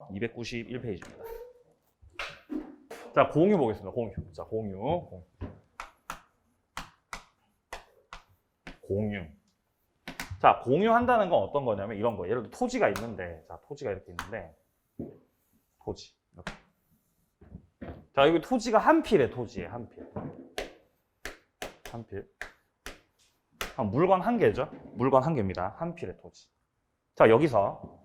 291페이지입니다. 자, 공유 보겠습니다. 공유. 자, 공유. 자, 공유한다는 건 어떤 거냐면 이런 거. 예를 들어 토지가 있는데, 자, 토지가 이렇게 있는데, 토지. 이렇게. 자, 여기 토지가 한 필에 토지예요, 한 필. 한 필. 물건 한 개죠? 물건 한 개입니다. 한 필의 토지. 자, 여기서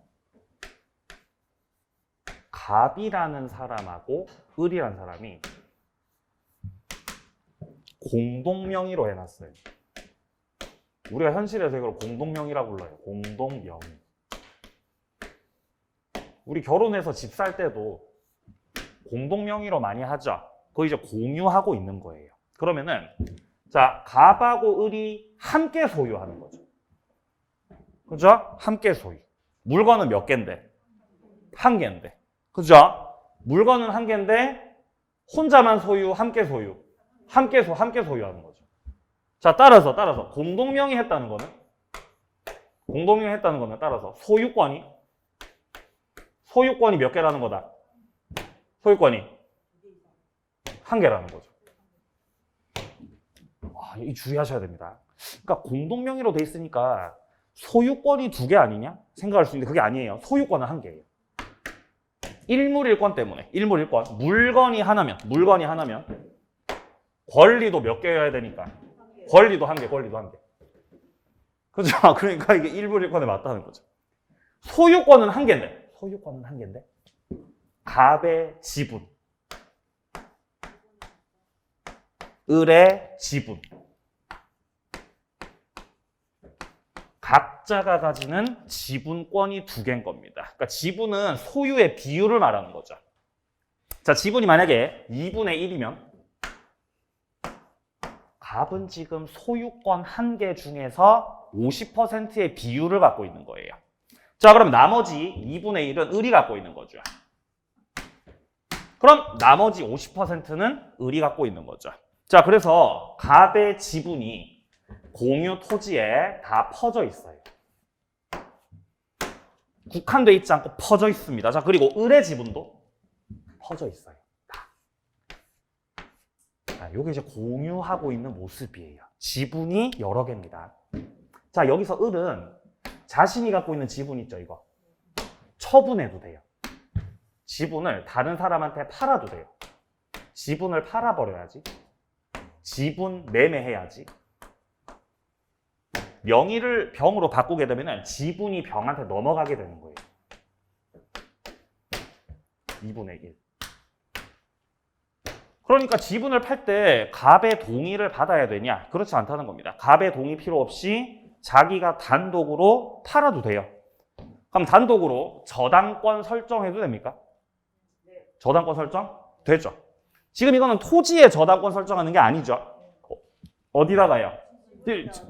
갑이라는 사람하고 을이라는 사람이 공동명의로 해놨어요. 우리가 현실에서 이걸 공동명의라고 불러요. 공동명의. 우리 결혼해서 집 살 때도 공동명의로 많이 하죠. 그거 이제 공유하고 있는 거예요. 그러면은 자, 갑하고 을이 함께 소유하는 거죠. 그죠? 함께 소유. 물건은 몇 개인데? 한 개인데. 그죠? 물건은 한 개인데 혼자만 소유, 함께 소유. 함께 소유하는 거죠. 자, 따라서 공동명의 했다는 거는 따라서 소유권이 몇 개라는 거다. 소유권이 한 개라는 거죠. 이 주의하셔야 됩니다. 그러니까 공동명의로 돼 있으니까 소유권이 두 개 아니냐? 생각할 수 있는데 그게 아니에요. 소유권은 한 개예요. 일물일권 때문에. 일물일권. 물건이 하나면 권리도 몇 개여야 되니까. 권리도 한 개. 그죠? 그러니까 이게 일물일권에 맞다는 거죠. 소유권은 한 개인데. 갑의 지분. 을의 지분. 각자가 가지는 지분권이 두 개인 겁니다. 그러니까 지분은 소유의 비율을 말하는 거죠. 자, 지분이 만약에 2분의 1이면 갑은 지금 소유권 한 개 중에서 50%의 비율을 갖고 있는 거예요. 자, 그럼 나머지 2분의 1은 을이 갖고 있는 거죠. 그럼 나머지 50%는 을이 갖고 있는 거죠. 자, 그래서 갑의 지분이 공유 토지에 다 퍼져 있어요. 국한돼 있지 않고 퍼져 있습니다. 자, 그리고 을의 지분도 퍼져 있어요. 자, 요게 이제 공유하고 있는 모습이에요. 지분이 여러 개입니다. 자, 여기서 을은 자신이 갖고 있는 지분 있죠, 이거. 처분해도 돼요. 지분을 다른 사람한테 팔아도 돼요. 지분을 팔아버려야지. 지분 매매해야지. 명의를 병으로 바꾸게 되면 지분이 병한테 넘어가게 되는 거예요. 2분의 1. 그러니까 지분을 팔 때 갑의 동의를 받아야 되냐? 그렇지 않다는 겁니다. 갑의 동의 필요 없이 자기가 단독으로 팔아도 돼요. 그럼 단독으로 저당권 설정해도 됩니까? 저당권 설정? 되죠. 지금 이거는 토지에 저당권 설정하는 게 아니죠. 어디다가요?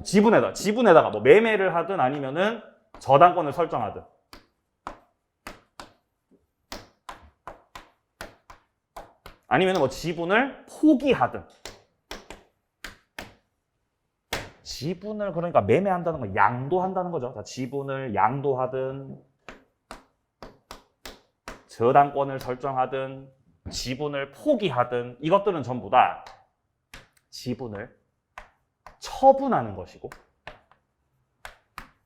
지분에다가 뭐 매매를 하든 아니면은 저당권을 설정하든. 아니면은 뭐 지분을 포기하든. 지분을 그러니까 매매한다는 거 양도한다는 거죠. 자, 지분을 양도하든 저당권을 설정하든 지분을 포기하든 이것들은 전부 다 지분을 처분하는 것이고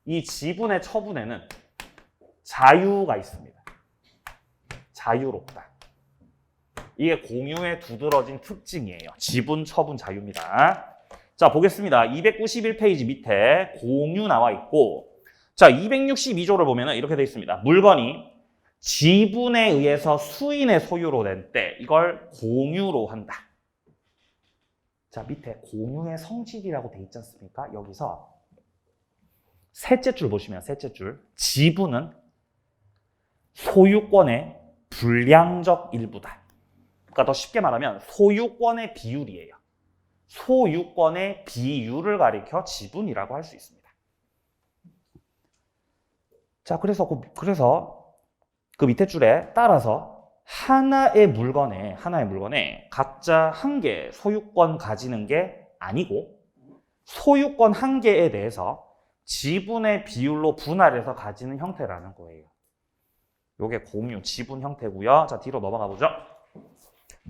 이 지분의 처분에는 자유가 있습니다. 자유롭다. 이게 공유의 두드러진 특징이에요. 지분 처분 자유입니다. 자, 보겠습니다. 291페이지 밑에 공유 나와 있고 자, 262조를 보면 이렇게 되어 있습니다. 물건이 지분에 의해서 수인의 소유로 된 때 이걸 공유로 한다. 자, 밑에 공유의 성질이라고 돼 있지 않습니까? 여기서 셋째 줄 보시면 셋째 줄. 지분은 소유권의 불량적 일부다. 그러니까 더 쉽게 말하면 소유권의 비율이에요. 소유권의 비율을 가리켜 지분이라고 할 수 있습니다. 자, 그래서 그 밑에 줄에 따라서 하나의 물건에 각자 한 개 소유권 가지는 게 아니고 소유권 한 개에 대해서 지분의 비율로 분할해서 가지는 형태라는 거예요. 요게 공유 지분 형태고요. 자, 뒤로 넘어가 보죠.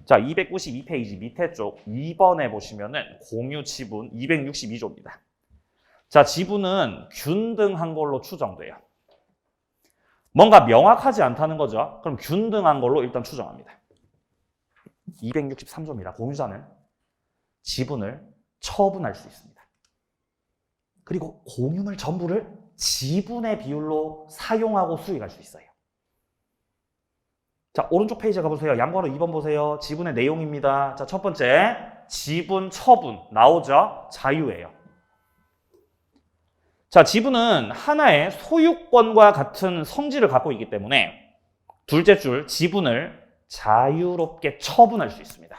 자, 292페이지 밑에 쪽 2번에 보시면은 공유 지분 262조입니다. 자, 지분은 균등한 걸로 추정돼요. 뭔가 명확하지 않다는 거죠. 그럼 균등한 걸로 일단 추정합니다. 263조입니다. 공유자는 지분을 처분할 수 있습니다. 그리고 공유물 전부를 지분의 비율로 사용하고 수익할 수 있어요. 자, 오른쪽 페이지에 가보세요. 양괄호 2번 보세요. 지분의 내용입니다. 자, 첫 번째, 지분 처분 나오죠? 자유예요. 자, 지분은 하나의 소유권과 같은 성질을 갖고 있기 때문에 둘째 줄, 지분을 자유롭게 처분할 수 있습니다.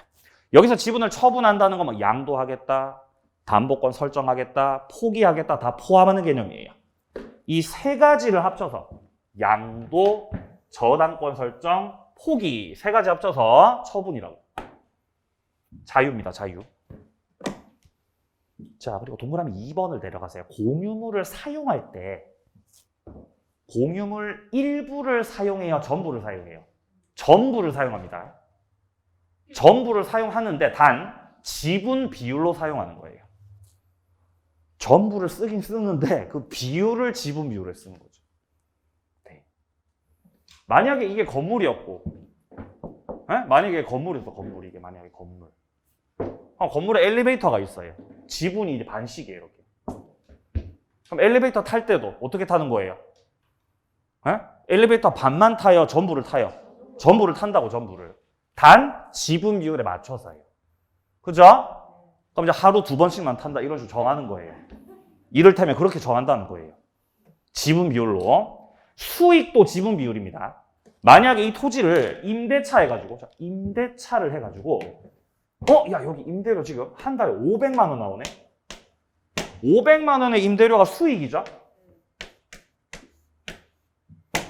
여기서 지분을 처분한다는 건 뭐 양도하겠다, 담보권 설정하겠다, 포기하겠다 다 포함하는 개념이에요. 이 세 가지를 합쳐서 양도, 저당권 설정, 포기 세 가지 합쳐서 처분이라고. 자유입니다. 자유. 자, 그리고 동그라미 2번을 내려가세요. 공유물을 사용할 때 공유물 일부를 사용해요? 전부를 사용해요? 전부를 사용합니다. 전부를 사용하는데 단 지분 비율로 사용하는 거예요. 전부를 쓰긴 쓰는데 그 비율을 지분 비율에 쓰는 거죠. 네. 만약에 이게 건물이었고, 네? 만약에 건물이었어, 건물. 이게 만약에 건물. 건물에 엘리베이터가 있어요. 지분이 이제 반씩이에요, 이렇게. 그럼 엘리베이터 탈 때도 어떻게 타는 거예요? 네? 엘리베이터 반만 타요? 전부를 타요? 전부를 탄다고, 전부를. 단 지분 비율에 맞춰서요. 그죠? 그럼 이제 하루 2번씩만 탄다 이런 식으로 정하는 거예요. 이를테면 그렇게 정한다는 거예요. 지분 비율로. 수익도 지분 비율입니다. 만약에 이 토지를 임대차 해가지고, 임대차를 해가지고, 야, 여기 임대료 지금 한 달에 500만 원 나오네? 500만 원의 임대료가 수익이죠?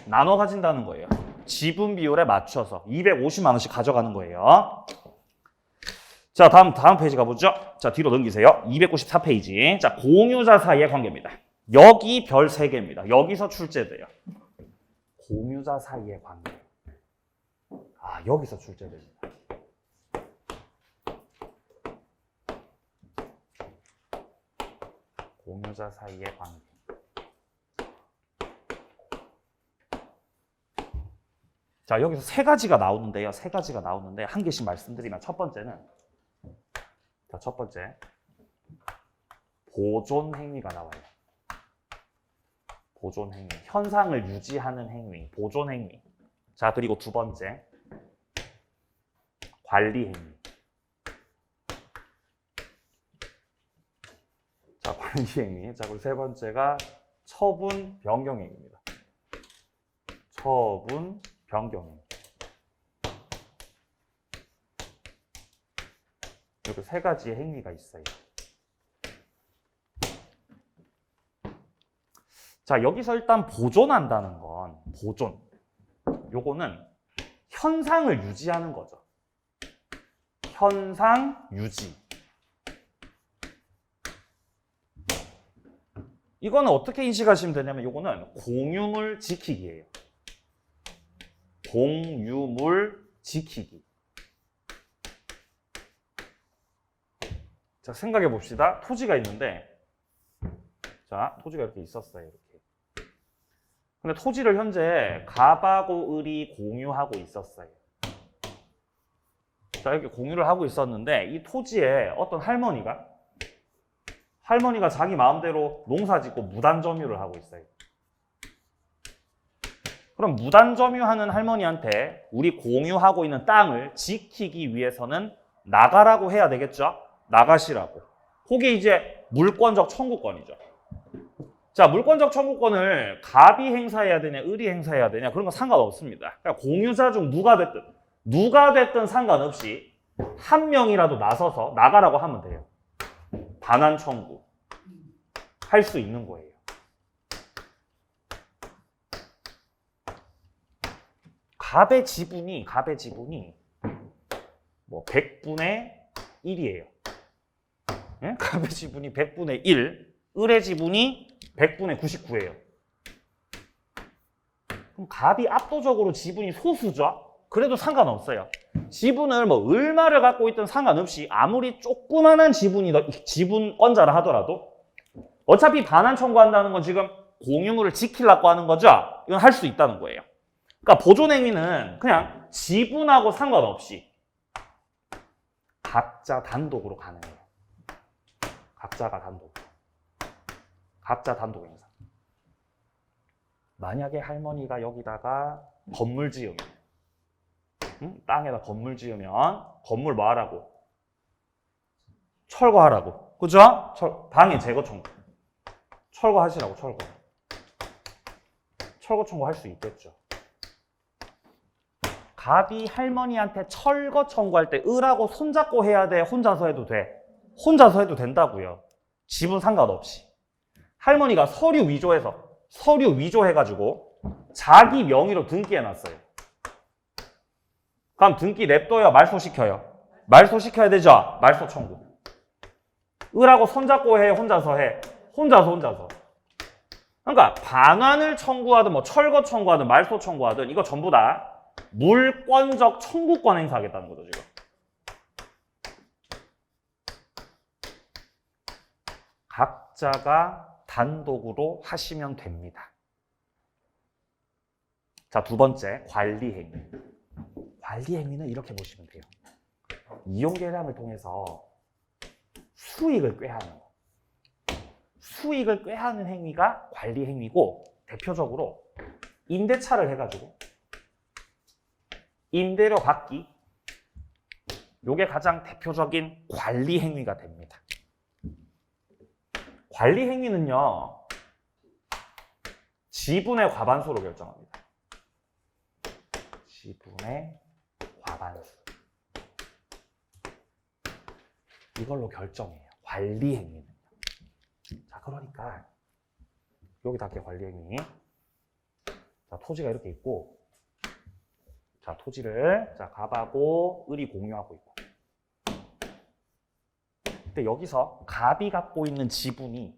나눠 가진다는 거예요. 지분 비율에 맞춰서 250만 원씩 가져가는 거예요. 자, 다음 페이지 가보죠. 자, 뒤로 넘기세요. 294페이지. 자, 공유자 사이의 관계입니다. 여기 별 3개입니다. 여기서 출제돼요. 공유자 사이의 관계. 아, 여기서 출제됩니다. 공유자 사이의 관계. 자, 여기서 3가지가 나오는데요. 3가지가 나오는데 한 개씩 말씀드리면 첫 번째는 자, 첫 번째 보존 행위가 나와요. 보존 행위. 현상을 유지하는 행위. 보존 행위. 자, 그리고 두 번째 관리 행위. 자, 관리 행위. 자, 그리고 세 번째가 처분 변경 행위입니다. 처분 변경 행위. 이렇게 3가지의 행위가 있어요. 자, 여기서 일단 보존한다는 건 보존. 요거는 현상을 유지하는 거죠. 현상 유지. 이거는 어떻게 인식하시면 되냐면 요거는 공유물 지키기예요. 공유물 지키기. 자, 생각해 봅시다. 토지가 있는데, 자, 토지가 이렇게 있었어요. 이렇게. 근데 토지를 현재 갑하고 을이 공유하고 있었어요. 자, 이렇게 공유를 하고 있었는데, 이 토지에 어떤 할머니가 자기 마음대로 농사 짓고 무단점유를 하고 있어요. 그럼 무단점유하는 할머니한테 우리 공유하고 있는 땅을 지키기 위해서는 나가라고 해야 되겠죠? 나가시라고. 그게 이제 물권적 청구권이죠. 자, 물권적 청구권을 갑이 행사해야 되냐, 을이 행사해야 되냐, 그런 건 상관없습니다. 그러니까 공유자 중 누가 됐든 상관없이 한 명이라도 나서서 나가라고 하면 돼요. 반환 청구 할 수 있는 거예요. 갑의 지분이 뭐 100분의 1이에요. 예? 갑의 지분이 100분의 1, 을의 지분이 100분의 99예요. 그럼 갑이 압도적으로 지분이 소수죠? 그래도 상관없어요. 지분을 뭐 얼마를 갖고 있든 상관없이 아무리 조그만한 지분권자라 하더라도 어차피 반환 청구한다는 건 지금 공유물을 지키려고 하는 거죠? 이건 할 수 있다는 거예요. 그러니까 보존행위는 그냥 지분하고 상관없이 각자 단독으로 가능해요. 각자가 단독. 각자 단독 행사. 만약에 할머니가 여기다가 건물 지으면, 땅에다 건물 지으면 건물 뭐 하라고? 철거하라고. 그죠? 방해 제거 청구. 철거하시라고, 철거. 철거 청구할 수 있겠죠. 갑이 할머니한테 철거 청구할 때 을하고 손잡고 해야 돼? 혼자서 해도 돼? 혼자서 해도 된다고요. 지분 상관없이. 할머니가 서류 위조해가지고 자기 명의로 등기해놨어요. 그럼 등기 냅둬요? 말소시켜요? 말소시켜야 되죠? 말소 청구. 을하고 손잡고 해? 혼자서 해? 혼자서. 그러니까 반환을 청구하든 뭐 철거 청구하든 말소 청구하든 이거 전부 다 물권적 청구권 행사하겠다는 거죠, 지금. 각자가 단독으로 하시면 됩니다. 자, 두 번째, 관리행위. 관리행위는 이렇게 보시면 돼요. 이용계량을 통해서 수익을 꾀하는 거. 수익을 꾀하는 행위가 관리행위고, 대표적으로 임대차를 해가지고 임대료 받기, 요게 가장 대표적인 관리행위가 됩니다. 관리행위는요, 지분의 과반수로 결정합니다. 지분의 과반수. 이걸로 결정해요. 관리행위는요. 자, 그러니까 여기다 할게요, 관리행위. 자, 토지가 이렇게 있고, 자, 토지를 갑하고 을이 공유하고 있고. 근데 여기서 갑이 갖고 있는 지분이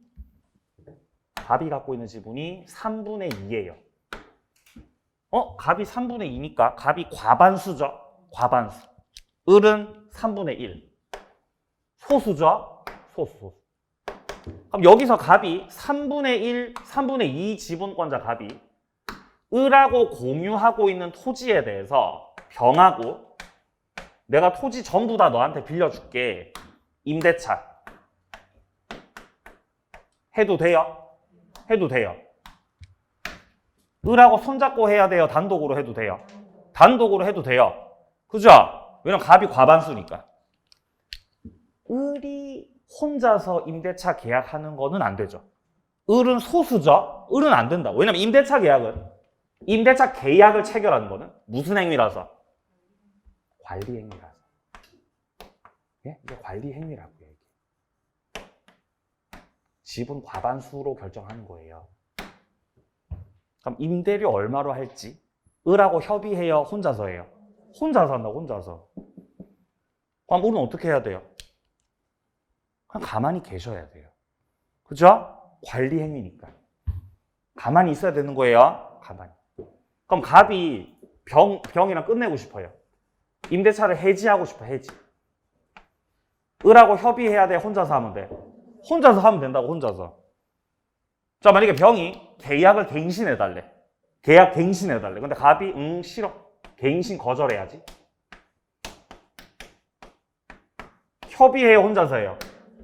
3분의 2예요. 갑이 3분의 2니까 갑이 과반수죠? 과반수. 을은 3분의 1. 소수죠? 소수. 그럼 여기서 갑이 3분의 1, 3분의 2 지분권자 갑이 을하고 공유하고 있는 토지에 대해서 병하고 내가 토지 전부 다 너한테 빌려줄게. 임대차. 해도 돼요? 해도 돼요. 을하고 손잡고 해야 돼요? 단독으로 해도 돼요? 단독으로 해도 돼요. 그죠? 왜냐면 갑이 과반수니까. 을이 혼자서 임대차 계약하는 거는 안 되죠. 을은 소수죠? 을은 안 된다고. 왜냐면 임대차 계약을 체결하는 거는 무슨 행위라서? 관리 행위라서. 예? 이게 관리 행위라고요. 이게. 지분 과반수로 결정하는 거예요. 그럼 임대료 얼마로 할지 을하고 협의해요? 혼자서 해요? 혼자서 한다고, 혼자서. 그럼 을은 어떻게 해야 돼요? 그냥 가만히 계셔야 돼요. 그죠? 관리 행위니까. 가만히 있어야 되는 거예요. 가만히. 그럼 갑이 병이랑 끝내고 싶어요. 임대차를 해지하고 싶어, 해지. 을하고 협의해야 돼? 혼자서 하면 돼? 혼자서 하면 된다고, 혼자서. 자, 만약에 병이 계약을 갱신해달래. 계약 갱신해달래. 근데 갑이 싫어. 갱신 거절해야지. 협의해요? 혼자서 해요?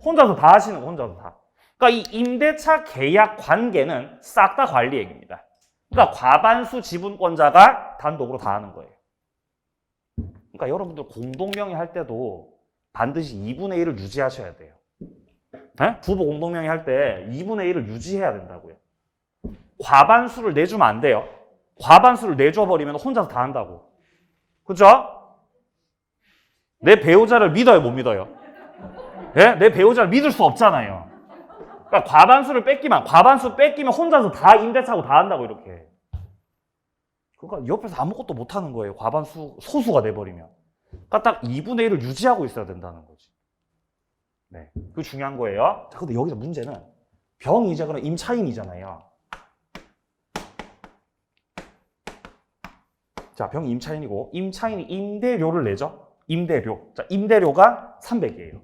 혼자서 다 하시는 거, 혼자서 다. 그러니까 이 임대차 계약 관계는 싹 다 관리행위입니다. 그러니까 과반수 지분권자가 단독으로 다 하는 거예요. 그러니까 여러분들 공동명의 할 때도 반드시 2분의 1을 유지하셔야 돼요. 네? 부부 공동명의 할 때 2분의 1을 유지해야 된다고요. 과반수를 내주면 안 돼요. 과반수를 내줘버리면 혼자서 다 한다고. 그죠? 내 배우자를 믿어요, 못 믿어요? 네? 내 배우자를 믿을 수 없잖아요. 그러니까 과반수 뺏기면 혼자서 다 임대차고 다 한다고, 이렇게. 그러니까 옆에서 아무것도 못 하는 거예요. 과반수, 소수가 돼버리면. 그러니까 딱 2분의 1을 유지하고 있어야 된다는 거지. 네. 그게 중요한 거예요. 자, 근데 여기서 문제는 병이 이제 그럼 임차인이잖아요. 자, 병이 임차인이고 임차인이 임대료를 내죠. 임대료. 자, 임대료가 300이에요.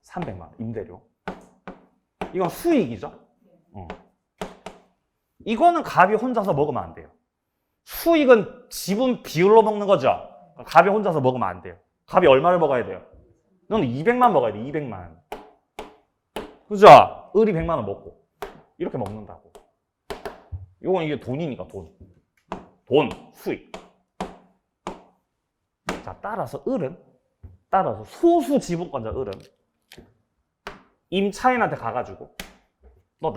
300만 원 임대료. 이건 수익이죠. 이거는 갑이 혼자서 먹으면 안 돼요. 수익은 지분 비율로 먹는 거죠. 갑이 혼자서 먹으면 안 돼요. 갑이 얼마를 먹어야 돼요? 너는 200만 먹어야 돼. 200만. 그죠? 을이 100만 원 먹고 이렇게 먹는다고. 이건 이게 돈이니까 돈. 돈, 수익. 자, 따라서 을은 따라서 소수 지분권자 을은 임차인한테 가가지고 너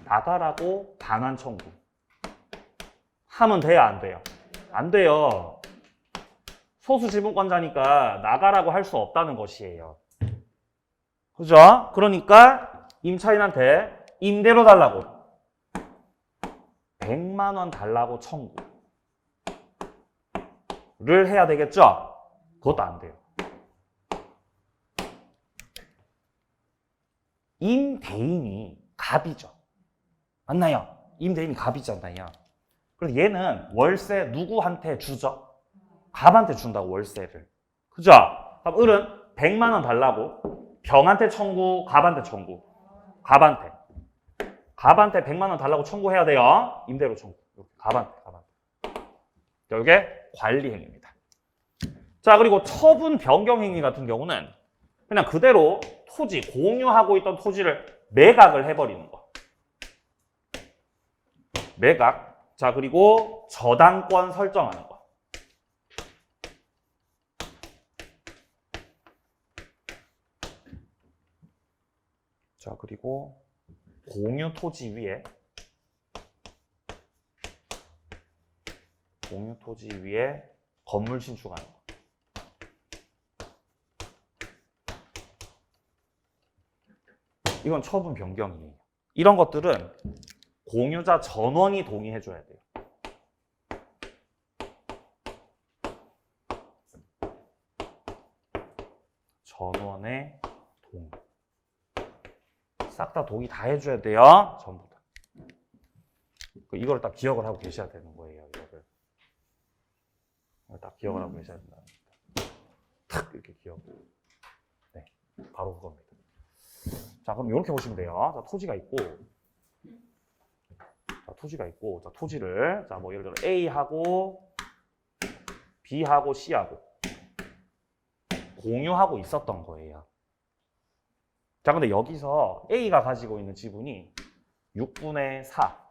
나가라고 반환 청구 하면 돼요, 안 돼요? 안 돼요. 소수 지분권자니까 나가라고 할 수 없다는 것이에요. 그죠? 그러니까 임차인한테 임대료 달라고 100만 원 달라고 청구를 해야 되겠죠? 그것도 안 돼요. 임대인이 갑이죠. 맞나요? 임대인이 갑이잖아요. 그래서 얘는 월세 누구한테 주죠? 갑한테 준다고, 월세를. 그죠? 그럼 을은 100만 원 달라고 병한테 청구, 갑한테 청구. 갑한테 100만 원 달라고 청구해야 돼요. 임대료 청구. 갑한테. 이게 관리 행위입니다. 자, 그리고 처분 변경 행위 같은 경우는 그냥 그대로 토지, 공유하고 있던 토지를 매각을 해버리는 거. 매각. 자, 그리고 저당권 설정하는 거. 자, 그리고 공유 토지 위에 건물 신축하는 거. 이건 처분 변경이에요. 이런 것들은 공유자 전원이 동의해줘야 돼요. 전원의 동의. 싹 다 동의 다 해줘야 돼요. 전부 다. 이걸 딱 기억을 하고 계셔야 되는 거예요. 이거를 딱 기억을 하고 계셔야 된다. 탁 이렇게 기억. 네, 바로 그겁니다. 자, 그럼 이렇게 보시면 돼요. 자, 토지가 있고, 자, 토지를 자, 뭐 예를 들어 A하고 B하고 C하고 공유하고 있었던 거예요. 자, 근데 여기서 A가 가지고 있는 지분이 6분의 4,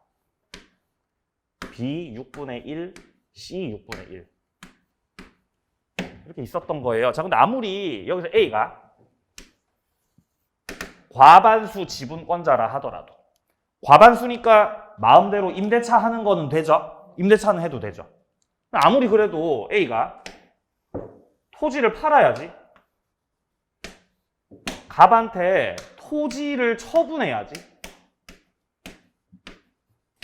B 6분의 1, C 6분의 1 이렇게 있었던 거예요. 자, 근데 아무리 여기서 A가 과반수 지분권자라 하더라도 과반수니까 마음대로 임대차 하는 거는 되죠? 임대차는 해도 되죠. 아무리 그래도 A가 토지를 팔아야지. 갑한테 토지를 처분해야지.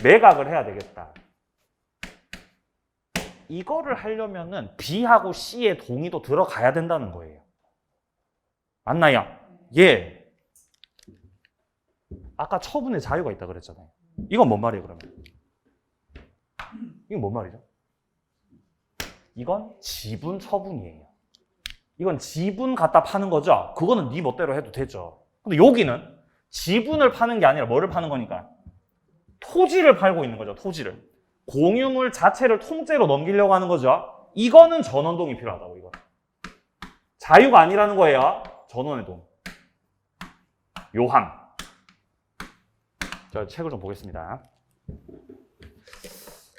매각을 해야 되겠다. 이거를 하려면은 B하고 C의 동의도 들어가야 된다는 거예요. 맞나요? 예. 아까 처분의 자유가 있다 그랬잖아요. 이건 뭔 말이에요, 그러면? 이건 뭔 말이죠? 이건 지분 처분이에요. 이건 지분 갖다 파는 거죠? 그거는 네 멋대로 해도 되죠. 근데 여기는 지분을 파는 게 아니라 뭐를 파는 거니까? 토지를 팔고 있는 거죠, 토지를. 공유물 자체를 통째로 넘기려고 하는 거죠. 이거는 전원동이 필요하다고, 이거. 자유가 아니라는 거예요. 전원의 동. 요항. 자, 책을 좀 보겠습니다.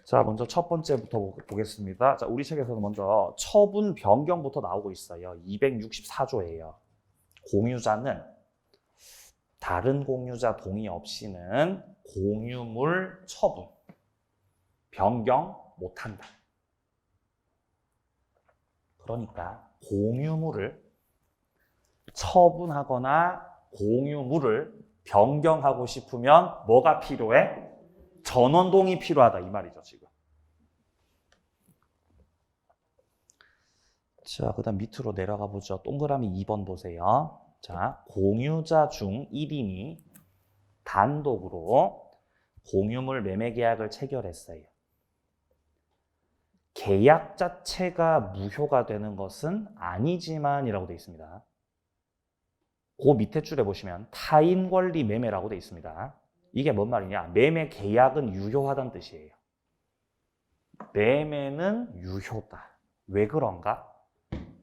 자, 먼저 첫 번째부터 보겠습니다. 자, 우리 책에서는 먼저 처분 변경부터 나오고 있어요. 264조예요. 공유자는 다른 공유자 동의 없이는 공유물 처분, 변경 못한다. 그러니까 공유물을 처분하거나 공유물을 변경하고 싶으면 뭐가 필요해? 전원동이 필요하다 이 말이죠, 지금. 자, 그다음 밑으로 내려가 보죠. 동그라미 2번 보세요. 자, 공유자 중 1인이 단독으로 공유물 매매 계약을 체결했어요. 계약 자체가 무효가 되는 것은 아니지만이라고 되어 있습니다. 그 밑에 줄에 보시면 타인 권리 매매라고 되어 있습니다. 이게 뭔 말이냐? 매매 계약은 유효하다는 뜻이에요. 매매는 유효다. 왜 그런가?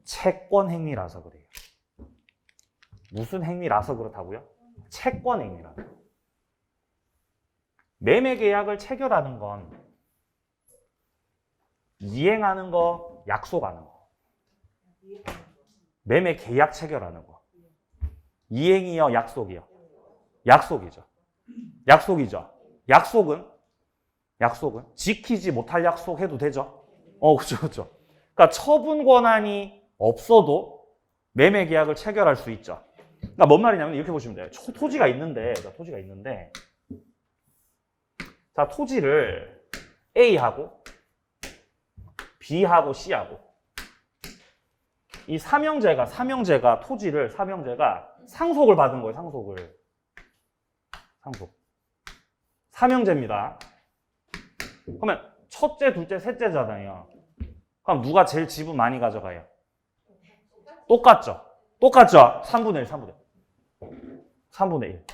채권 행위라서 그래요. 무슨 행위라서 그렇다고요? 채권 행위라서. 매매 계약을 체결하는 건 이행하는 거, 약속하는 거. 매매 계약 체결하는 거. 이행이요, 약속이요? 약속이죠. 약속이죠. 약속은 지키지 못할 약속 해도 되죠? 그렇죠. 그러니까 처분 권한이 없어도 매매 계약을 체결할 수 있죠. 그러니까 뭔 말이냐면 이렇게 보시면 돼요. 토지가 있는데, 자, 토지를 A하고 B하고 C하고 이 삼형제가 토지를 상속을 받은 거예요. 상속. 삼형제입니다. 그러면 첫째, 둘째, 셋째잖아요. 그럼 누가 제일 지분 많이 가져가요? 똑같죠? 3분의 1. 3분의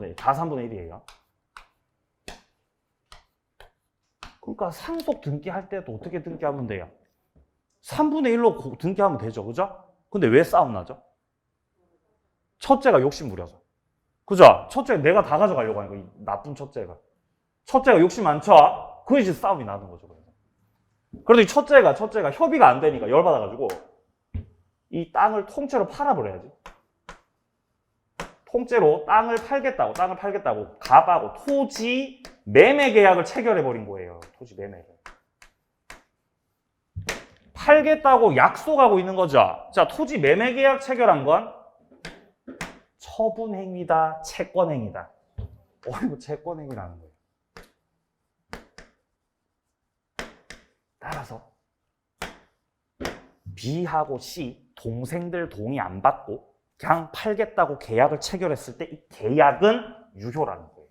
1. 다 3분의 1이에요. 그러니까 상속 등기할 때도 어떻게 등기하면 돼요? 3분의 1로 등기하면 되죠. 그죠? 근데 왜 싸움 나죠? 첫째가 욕심 부려서. 그죠? 첫째 내가 다 가져가려고 하는 거, 이 나쁜 첫째가. 첫째가 욕심 많죠? 그게 이제 싸움이 나는 거죠. 그래도 이 첫째가 협의가 안 되니까 열받아가지고 이 땅을 통째로 팔아버려야지. 통째로 땅을 팔겠다고 갑하고 토지 매매 계약을 체결해버린 거예요. 토지 매매를. 팔겠다고 약속하고 있는 거죠. 자, 토지 매매 계약 체결한 건 처분행위다, 채권행위다. 이거 채권행위라는 거예요. 따라서 B하고 C 동생들 동의 안 받고 그냥 팔겠다고 계약을 체결했을 때 이 계약은 유효라는 거예요.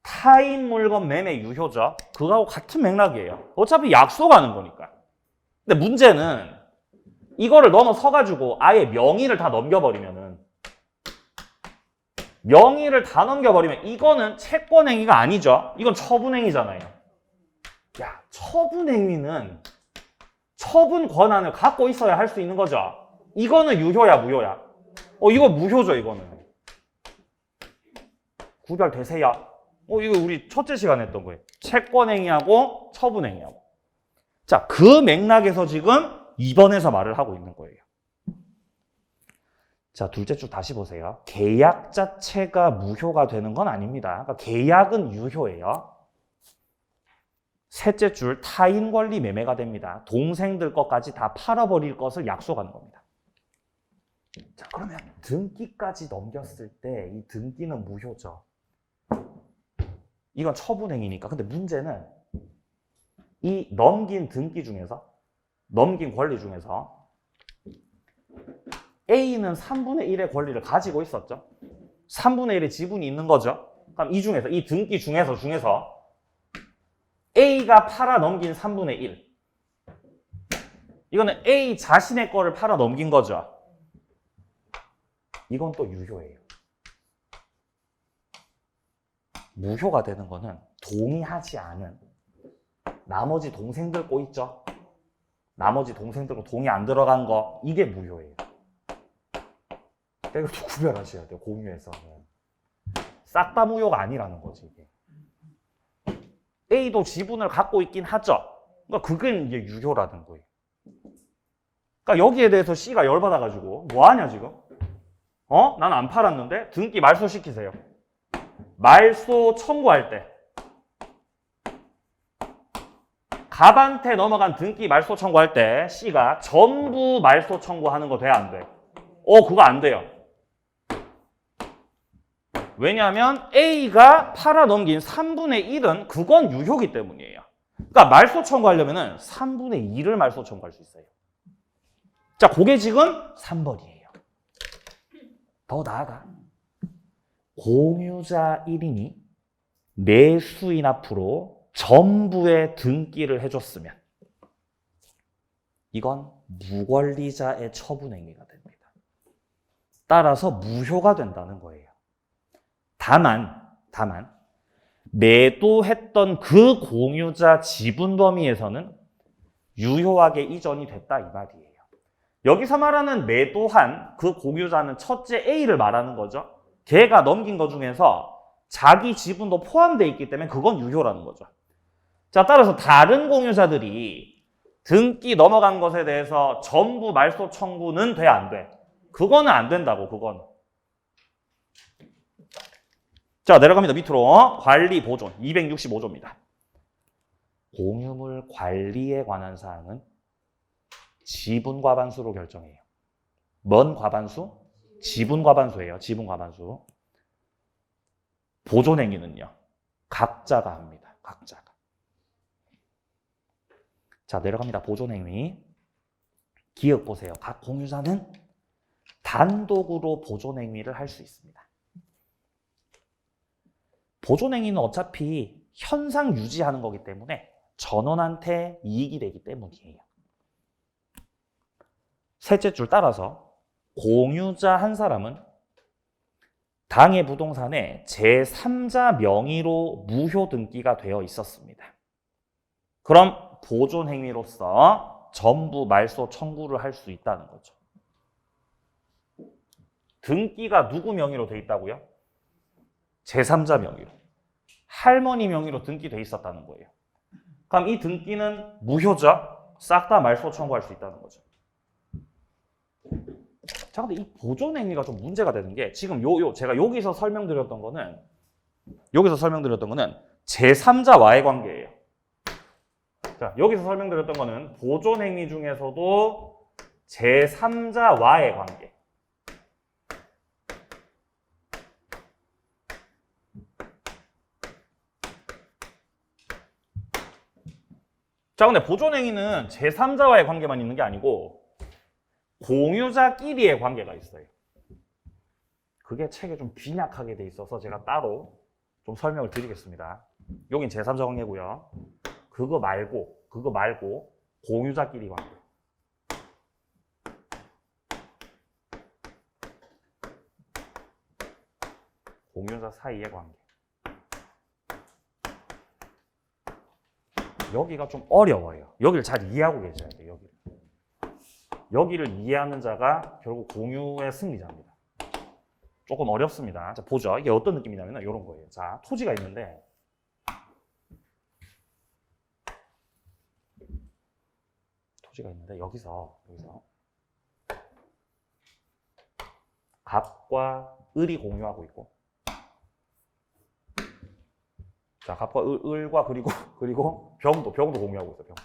타인 물건 매매 유효죠. 그거하고 같은 맥락이에요. 어차피 약속하는 거니까. 근데 문제는 이거를 넘어서가지고 아예 명의를 다 넘겨버리면 이거는 채권행위가 아니죠. 이건 처분행위잖아요. 야, 처분행위는 처분 권한을 갖고 있어야 할 수 있는 거죠. 이거는 유효야, 무효야? 이거 무효죠, 이거는. 구별되세요? 이거 우리 첫째 시간에 했던 거예요. 채권행위하고 처분행위하고. 자, 그 맥락에서 지금 2번에서 말을 하고 있는 거예요. 자, 둘째 줄 다시 보세요. 계약 자체가 무효가 되는 건 아닙니다. 그러니까 계약은 유효예요. 셋째 줄 타인 권리 매매가 됩니다. 동생들 것까지 다 팔아버릴 것을 약속하는 겁니다. 자, 그러면 등기까지 넘겼을 때 이 등기는 무효죠. 이건 처분행위니까. 근데 문제는 이 넘긴 등기 중에서, 넘긴 권리 중에서 A는 3분의 1의 권리를 가지고 있었죠. 3분의 1의 지분이 있는 거죠. 그럼 이 중에서, 이 등기 중에서 A가 팔아 넘긴 3분의 1. 이거는 A 자신의 거를 팔아 넘긴 거죠. 이건 또 유효예요. 무효가 되는 거는 동의하지 않은 나머지 동생들 거 있죠. 나머지 동생들과 동의 안 들어간 거, 이게 무효예요. 이것도 구별하셔야 돼요. 공유해서. 싹 다 무효가 아니라는 거지, 이게. A도 지분을 갖고 있긴 하죠. 그러니까 그게 이제 유효라는 거예요. 그러니까 여기에 대해서 C가 열받아가지고 뭐 하냐 지금? 난 안 팔았는데 등기 말소시키세요. 말소 청구할 때 갑한테 넘어간 등기 말소 청구할 때 C가 전부 말소 청구하는 거 돼? 안 돼? 그거 안 돼요. 왜냐하면 A가 팔아 넘긴 3분의 1은 그건 유효기 때문이에요. 그러니까 말소 청구하려면 3분의 2를 말소 청구할 수 있어요. 자, 그게 지금 3번이에요. 더 나아가 공유자 1인이 내수인 앞으로 전부의 등기를 해줬으면 이건 무권리자의 처분행위가 됩니다. 따라서 무효가 된다는 거예요. 다만 매도했던 그 공유자 지분 범위에서는 유효하게 이전이 됐다 이 말이에요. 여기서 말하는 매도한 그 공유자는 첫째 A를 말하는 거죠. 걔가 넘긴 것 중에서 자기 지분도 포함되어 있기 때문에 그건 유효라는 거죠. 자, 따라서 다른 공유자들이 등기 넘어간 것에 대해서 전부 말소 청구는 돼, 안 돼? 그거는 안 된다고, 그건. 자, 내려갑니다. 밑으로. 관리 보존 265조입니다. 공유물 관리에 관한 사항은 지분 과반수로 결정해요. 뭔 과반수? 지분 과반수예요. 지분 과반수. 보존 행위는요. 각자가 합니다. 각자가. 자, 내려갑니다. 보존 행위. 기억 보세요. 각 공유자는 단독으로 보존 행위를 할 수 있습니다. 보존 행위는 어차피 현상 유지하는 거기 때문에 전원한테 이익이 되기 때문이에요. 셋째 줄 따라서 공유자 한 사람은 당해 부동산에 제3자 명의로 무효 등기가 되어 있었습니다. 그럼 보존 행위로서 전부 말소 청구를 할 수 있다는 거죠. 등기가 누구 명의로 돼 있다고요? 제3자 명의로. 할머니 명의로 등기돼 있었다는 거예요. 그럼 이 등기는 무효죠? 싹 다 말소 청구할 수 있다는 거죠. 자, 근데 이 보존 행위가 좀 문제가 되는 게 지금 제가 여기서 설명드렸던 거는 제3자와의 관계예요. 자, 여기서 설명드렸던 거는 보존 행위 중에서도 제3자와의 관계. 자, 근데 보존 행위는 제3자와의 관계만 있는 게 아니고 공유자끼리의 관계가 있어요. 그게 책에 좀 빈약하게 돼 있어서 제가 따로 좀 설명을 드리겠습니다. 여긴 제3자 관계고요. 그거 말고 공유자끼리 관계. 공유자 사이의 관계. 여기가 좀 어려워요. 여기를 잘 이해하고 계셔야 돼요. 여기를 이해하는 자가 결국 공유의 승리자입니다. 조금 어렵습니다. 자, 보죠. 이게 어떤 느낌이냐면 이런 거예요. 자, 토지가 있는데 여기서 갑과 을이 공유하고 있고, 자, 갑과 을과 그리고 병도 공유하고 있어요. 병.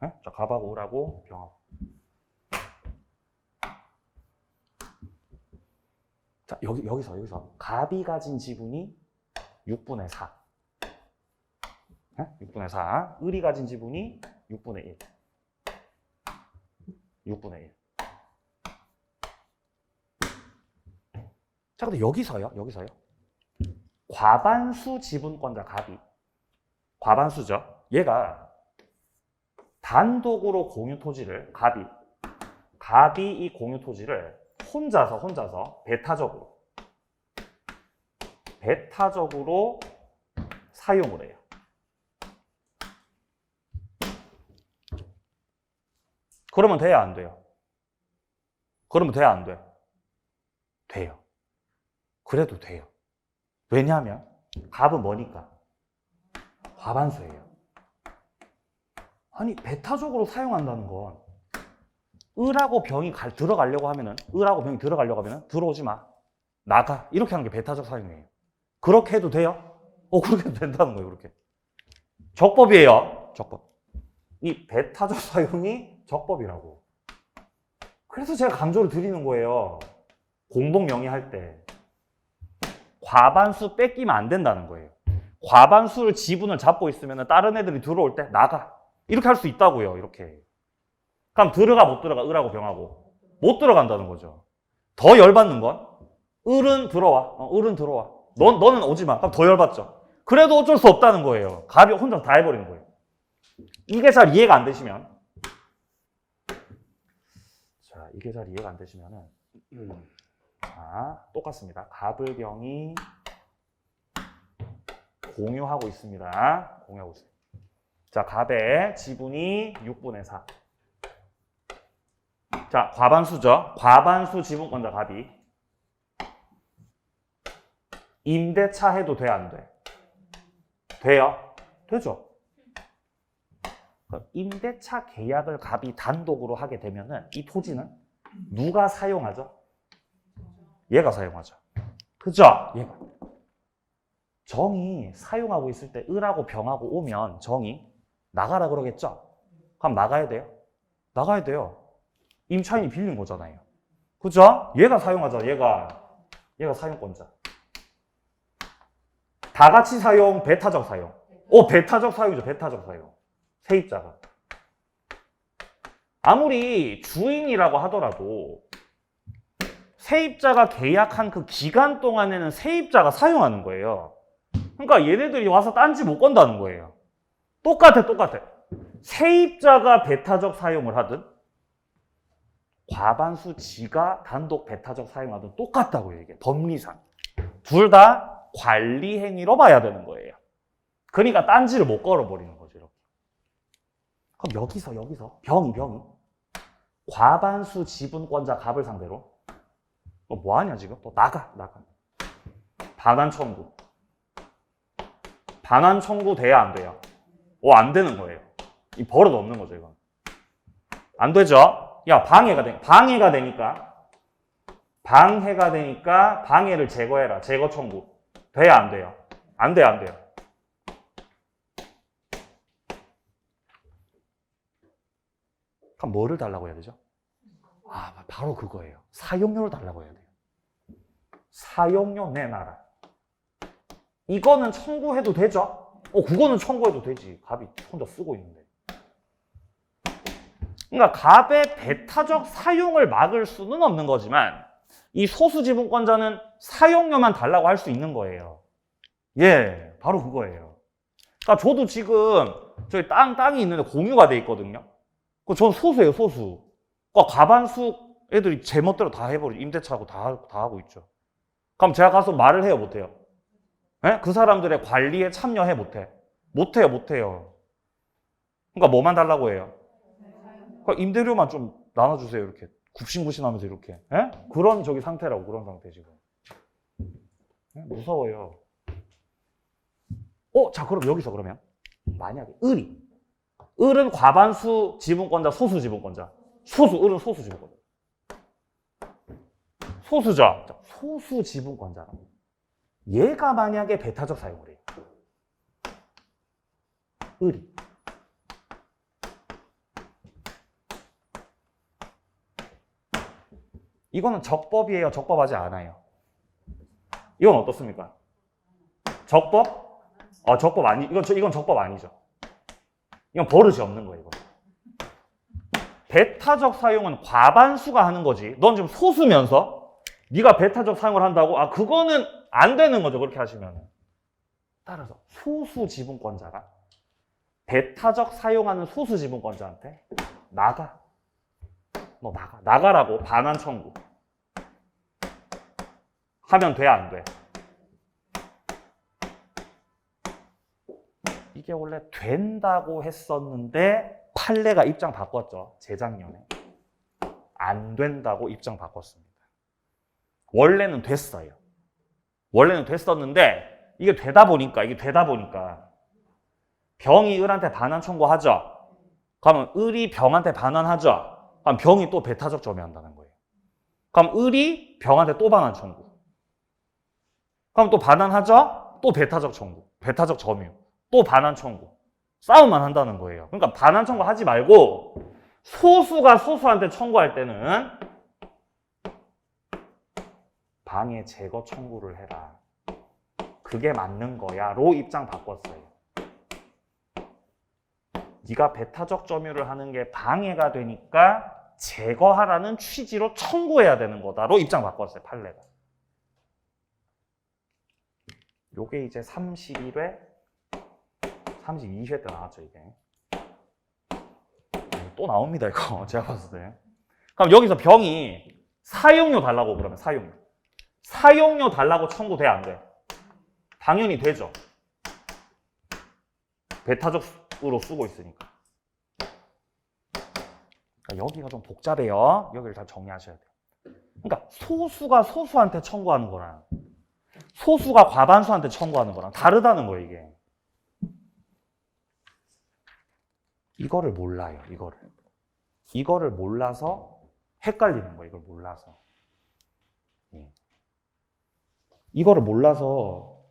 네? 자, 갑하고 을하고 병하고. 자, 여기서 갑이 가진 지분이 6분의 4. 네? 6분의 4. 을이 가진 지분이 6분의 1. 6분의 1. 자, 근데 여기서요. 과반수 지분권자 갑이. 과반수죠. 얘가 단독으로 공유 토지를, 갑이 이 공유 토지를 혼자서 배타적으로 사용을 해요. 그러면 돼요, 안 돼요? 그러면 돼요, 안 돼요? 돼요. 그래도 돼요. 왜냐하면 갑은 뭐니까? 과반수예요. 아니, 배타적으로 사용한다는 건 을하고 병이 들어가려고 하면은 들어오지 마. 나가. 이렇게 하는 게 배타적 사용이에요. 그렇게 해도 돼요? 그렇게 해도 된다는 거예요, 그렇게. 적법이에요. 적법. 이 배타적 사용이 적법이라고. 그래서 제가 강조를 드리는 거예요. 공동 명의할 때. 과반수 뺏기면 안 된다는 거예요. 과반수를 지분을 잡고 있으면 다른 애들이 들어올 때 나가. 이렇게 할 수 있다고요, 이렇게. 그럼 들어가, 못 들어가, 을하고 병하고. 못 들어간다는 거죠. 더 열받는 건 을은 들어와. 을은 들어와. 너는 오지 마. 그럼 더 열받죠. 그래도 어쩔 수 없다는 거예요. 갑이 혼자 다 해버리는 거예요. 이게 잘 이해가 안 되시면 자, 이게 잘 이해가 안 되시면은 자, 똑같습니다. 갑을 병이 공유하고 있습니다. 공유하고 있어요. 자, 갑의 지분이 6분의 4. 자, 과반수죠. 과반수 지분권자 갑이. 임대차 해도 돼, 안 돼? 돼요? 되죠. 임대차 계약을 갑이 단독으로 하게 되면은 이 토지는 누가 사용하죠? 얘가 사용하죠. 그죠? 얘가. 정이 사용하고 있을 때 을하고 병하고 오면 정이 나가라 그러겠죠? 그럼 나가야 돼요? 나가야 돼요. 임차인이 빌린 거잖아요. 그죠? 얘가 사용하죠. 얘가 사용권자. 다 같이 사용, 배타적 사용. 배타적 사용이죠. 배타적 사용. 세입자가. 아무리 주인이라고 하더라도 세입자가 계약한 그 기간 동안에는 세입자가 사용하는 거예요. 그러니까 얘네들이 와서 딴지 못 건다는 거예요. 똑같아. 세입자가 배타적 사용을 하든 과반수 지가 단독 배타적 사용하든 똑같다고 얘기해. 법리상. 둘 다 관리 행위로 봐야 되는 거예요. 그러니까 딴지를 못 걸어버리는 거죠. 이렇게. 그럼 여기서 병이 과반수 지분권자 갑을 상대로 뭐 하냐 지금? 또 나가. 반환 청구. 반환 청구 돼야 안 돼요? 안 되는 거예요. 이 버릇 없는 거죠, 이건. 안 되죠? 야, 방해가 되니까 방해를 제거해라. 제거 청구. 돼야 안 돼요? 안 돼요. 그럼 뭐를 달라고 해야 되죠? 바로 그거예요. 사용료를 달라고 해야 돼요. 사용료 내놔라. 이거는 청구해도 되죠? 그거는 청구해도 되지. 갑이 혼자 쓰고 있는데. 그러니까 갑의 배타적 사용을 막을 수는 없는 거지만 이 소수 지분권자는 사용료만 달라고 할 수 있는 거예요. 예, 바로 그거예요. 그러니까 저도 지금 저희 땅이 있는데 공유가 돼 있거든요. 전 소수예요, 소수. 그러니까 과반수 애들이 제멋대로 다 해버리죠. 임대차하고 다 하고 있죠. 그럼 제가 가서 말을 해요, 못해요? 네? 그 사람들의 관리에 참여해, 못해? 못해요. 그러니까 뭐만 달라고 해요? 그러니까 임대료만 좀 나눠주세요, 이렇게. 굽신굽신하면서 이렇게. 예? 그런 상태라고, 그런 상태 지금. 예? 무서워요. 자, 그럼 여기서 그러면 만약에 을은 과반수 지분권자, 소수 지분권자. 을은 소수 지분권자. 소수죠. 소수 지분권자. 얘가 만약에 배타적 사용을 해요. 을이. 이거는 적법이에요? 적법하지 않아요? 이건 어떻습니까? 적법? 적법 아니, 이건 적법 아니죠. 이건 버릇이 없는 거예요, 이거. 배타적 사용은 과반수가 하는 거지. 넌 지금 소수면서 네가 배타적 사용을 한다고? 그거는 안 되는 거죠, 그렇게 하시면. 따라서 소수 지분권자가 배타적 사용하는 소수 지분권자한테 나가. 너 나가라고 반환 청구 하면 돼, 안 돼? 이게 원래 된다고 했었는데 판례가 입장 바꿨죠. 재작년에. 안 된다고 입장 바꿨습니다. 원래는 됐어요. 원래는 됐었는데 이게 되다 보니까 병이 을한테 반환 청구하죠. 그러면 을이 병한테 반환하죠. 그럼 병이 또 배타적 점유한다는 거예요. 그럼 을이 병한테 또 반환 청구. 그럼 또 반환하죠? 또 배타적 청구. 배타적 점유. 또 반환 청구. 싸움만 한다는 거예요. 그러니까 반환 청구 하지 말고 소수가 소수한테 청구할 때는 방해 제거 청구를 해라. 그게 맞는 거야로 입장 바꿨어요. 네가 배타적 점유를 하는 게 방해가 되니까 제거하라는 취지로 청구해야 되는 거다로 입장 바꿨어요, 판례가. 요게 이제 31회, 32회 때 나왔죠, 이게. 또 나옵니다, 이거. 제가 봤을 때. 그럼 여기서 병이 사용료 달라고 그러면 사용료. 사용료 달라고 청구돼, 안 돼? 당연히 되죠. 배타적으로 쓰고 있으니까. 그러니까 여기가 좀 복잡해요. 여기를 잘 정리하셔야 돼요. 그러니까 소수가 소수한테 청구하는 거랑 소수가 과반수한테 청구하는 거랑 다르다는 거예요, 이게. 이거를 몰라요, 이거를. 이거를 몰라서 헷갈리는 거예요, 이걸 몰라서. 이거를 몰라서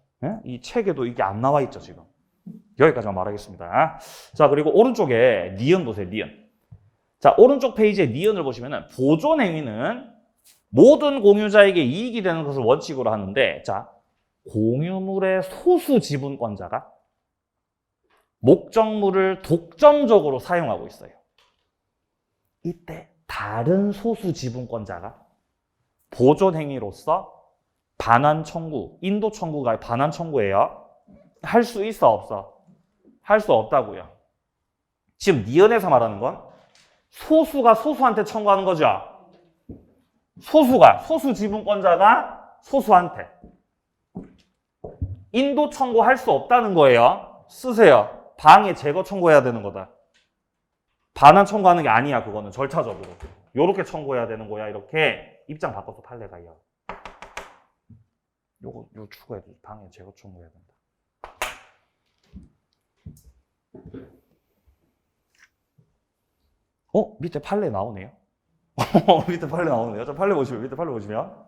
이 책에도 이게 안 나와 있죠, 지금. 여기까지만 말하겠습니다. 자, 그리고 오른쪽에 니은 보세요, 니은. 자, 오른쪽 페이지에 니은을 보시면은 보존 행위는 모든 공유자에게 이익이 되는 것을 원칙으로 하는데, 자, 공유물의 소수 지분권자가 목적물을 독점적으로 사용하고 있어요. 이때 다른 소수 지분권자가 보존 행위로서 반환 청구, 인도 청구가 반환 청구예요. 할 수 있어, 없어? 할 수 없다고요. 지금 니은에서 말하는 건 소수가 소수한테 청구하는 거죠. 소수가, 소수 지분권자가 소수한테 인도 청구할 수 없다는 거예요. 쓰세요. 방해 제거 청구해야 되는 거다. 반환 청구하는 게 아니야, 그거는 절차적으로. 요렇게 청구해야 되는 거야, 이렇게 입장 바꿔서 판례가요. 요거 추가해야 돼. 방해 제거 청구해야 된다. 밑에 판례 나오네요. 밑에 판례 나오네요. 자, 판례 보시면, 밑에 판례 보시면.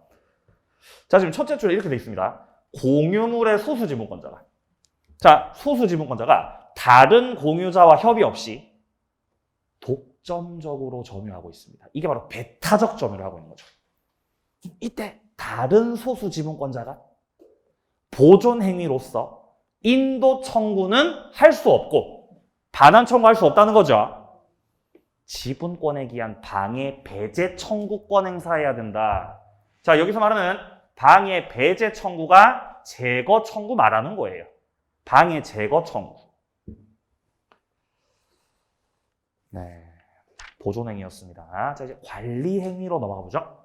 자, 지금 첫째 줄에 이렇게 돼 있습니다. 공유물의 소수 지분권자가. 자, 소수 지분권자가 다른 공유자와 협의 없이 독점적으로 점유하고 있습니다. 이게 바로 배타적 점유를 하고 있는 거죠. 이때 다른 소수 지분권자가 보존 행위로서 인도 청구는 할 수 없고 반환 청구할 수 없다는 거죠. 지분권에 기한 방해 배제 청구권 행사해야 된다. 자, 여기서 말하는 방해 배제 청구가 제거 청구 말하는 거예요. 방해 제거 청구. 네, 보존 행위였습니다. 자, 이제 관리 행위로 넘어가 보죠.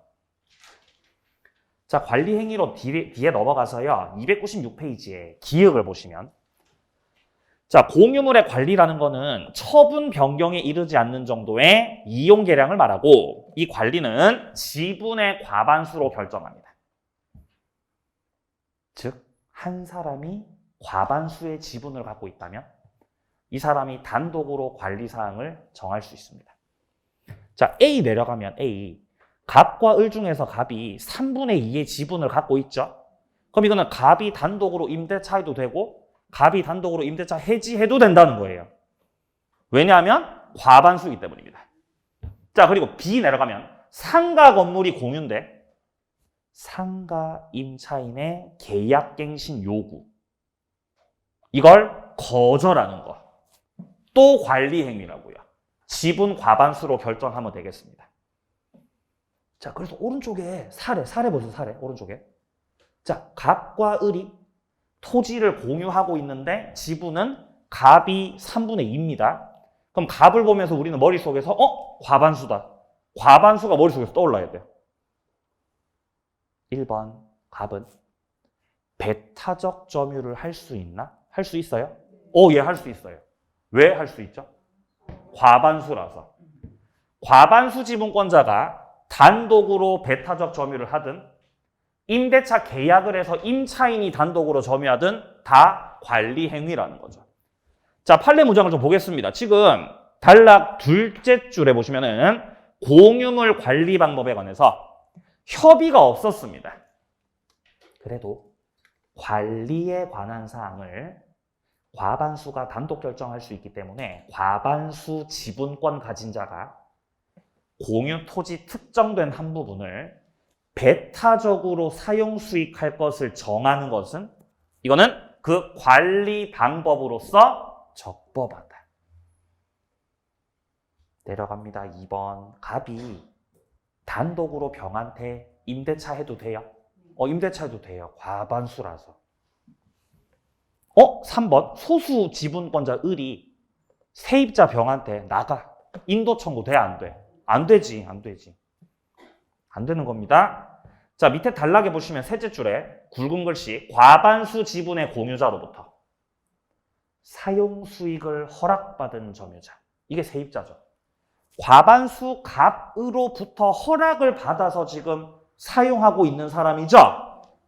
자, 관리 행위로 뒤에 넘어가서요. 296페이지에 기역을 보시면, 자, 공유물의 관리라는 거는 처분 변경에 이르지 않는 정도의 이용 계량을 말하고, 이 관리는 지분의 과반수로 결정합니다. 즉, 한 사람이 과반수의 지분을 갖고 있다면 이 사람이 단독으로 관리 사항을 정할 수 있습니다. 자, A 내려가면 A, 갑과 을 중에서 갑이 3분의 2의 지분을 갖고 있죠. 그럼 이거는 갑이 단독으로 임대차 해도 되고 갑이 단독으로 임대차 해지해도 된다는 거예요. 왜냐하면 과반수이기 때문입니다. 자, 그리고 B 내려가면 상가 건물이 공유인데 상가 임차인의 계약갱신 요구, 이걸 거절하는 거, 또 관리 행위라고요. 지분 과반수로 결정하면 되겠습니다. 자, 그래서 오른쪽에 사례 보세요, 사례. 오른쪽에. 자, 갑과 을이 토지를 공유하고 있는데 지분은 갑이 3분의 2입니다. 그럼 갑을 보면서 우리는 머릿속에서 과반수다. 과반수가 머릿속에서 떠올라야 돼요. 1번, 갑은 배타적 점유를 할 수 있나? 할 수 있어요? 예, 할 수 있어요. 왜 할 수 있죠? 과반수라서. 과반수 지분권자가 단독으로 배타적 점유를 하든 임대차 계약을 해서 임차인이 단독으로 점유하든 다 관리 행위라는 거죠. 자, 판례 문장을 좀 보겠습니다. 지금 단락 둘째 줄에 보시면은 공유물 관리 방법에 관해서 협의가 없었습니다. 그래도 관리에 관한 사항을 과반수가 단독 결정할 수 있기 때문에 과반수 지분권 가진 자가 공유 토지 특정된 한 부분을 배타적으로 사용 수익할 것을 정하는 것은, 이거는 그 관리 방법으로서 적법하다. 내려갑니다. 2번. 갑이 단독으로 병한테 임대차 해도 돼요? 임대차 해도 돼요. 과반수라서. 3번. 소수 지분권자 을이 세입자 병한테 나가. 인도 청구 돼? 안 돼? 안 되지. 안 되지. 안 되는 겁니다. 자, 밑에 단락에 보시면 셋째 줄에 굵은 글씨 과반수 지분의 공유자로부터 사용 수익을 허락받은 점유자. 이게 세입자죠. 과반수 갑으로부터 허락을 받아서 지금 사용하고 있는 사람이죠.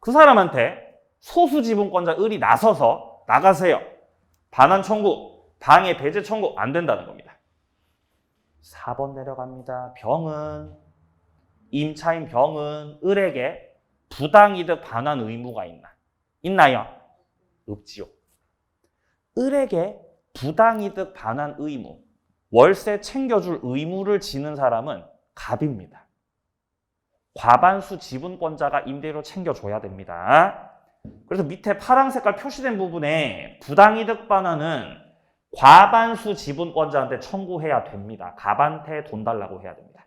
그 사람한테 소수 지분권자 을이 나서서 나가세요. 반환 청구, 방해 배제 청구 안 된다는 겁니다. 4번 내려갑니다. 병은 임차인 병은 을에게 부당이득 반환 의무가 있나요? 없지요. 을에게 부당이득 반환 의무, 월세 챙겨줄 의무를 지는 사람은 갑입니다. 과반수 지분권자가 임대료 챙겨줘야 됩니다. 그래서 밑에 파란 색깔 표시된 부분에 부당이득 반환은 과반수 지분권자한테 청구해야 됩니다. 갑한테 돈 달라고 해야 됩니다.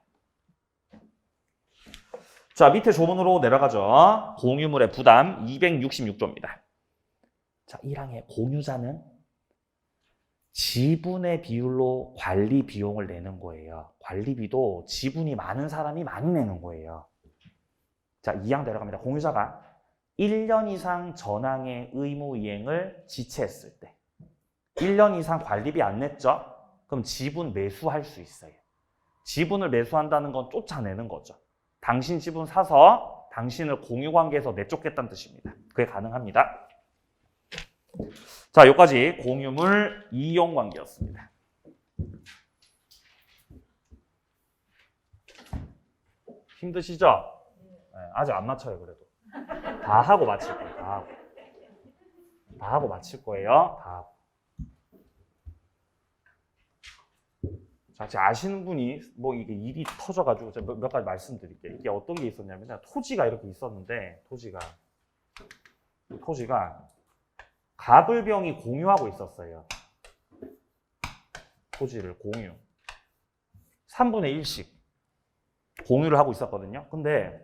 자, 밑에 조문으로 내려가죠. 공유물의 부담 266조입니다. 자, 1항의 공유자는 지분의 비율로 관리 비용을 내는 거예요. 관리비도 지분이 많은 사람이 많이 내는 거예요. 자, 2항 내려갑니다. 공유자가 1년 이상 전항의 의무 이행을 지체했을 때 1년 이상 관리비 안 냈죠? 그럼 지분 매수할 수 있어요. 지분을 매수한다는 건 쫓아내는 거죠. 당신 지분 사서 당신을 공유관계에서 내쫓겠다는 뜻입니다. 그게 가능합니다. 자, 여기까지 공유물 이용관계였습니다. 힘드시죠? 네, 아직 안 맞춰요. 그래도 다 하고 마칠 거예요. 다 하고 마칠 거예요. 다 하고. 자, 제가 아시는 분이 뭐 이게 일이 터져가지고 제가 몇 가지 말씀드릴게요. 이게 어떤 게 있었냐면 토지가 이렇게 있었는데 토지가 갑을병이 공유하고 있었어요. 토지를 공유 3분의 1씩 공유를 하고 있었거든요. 근데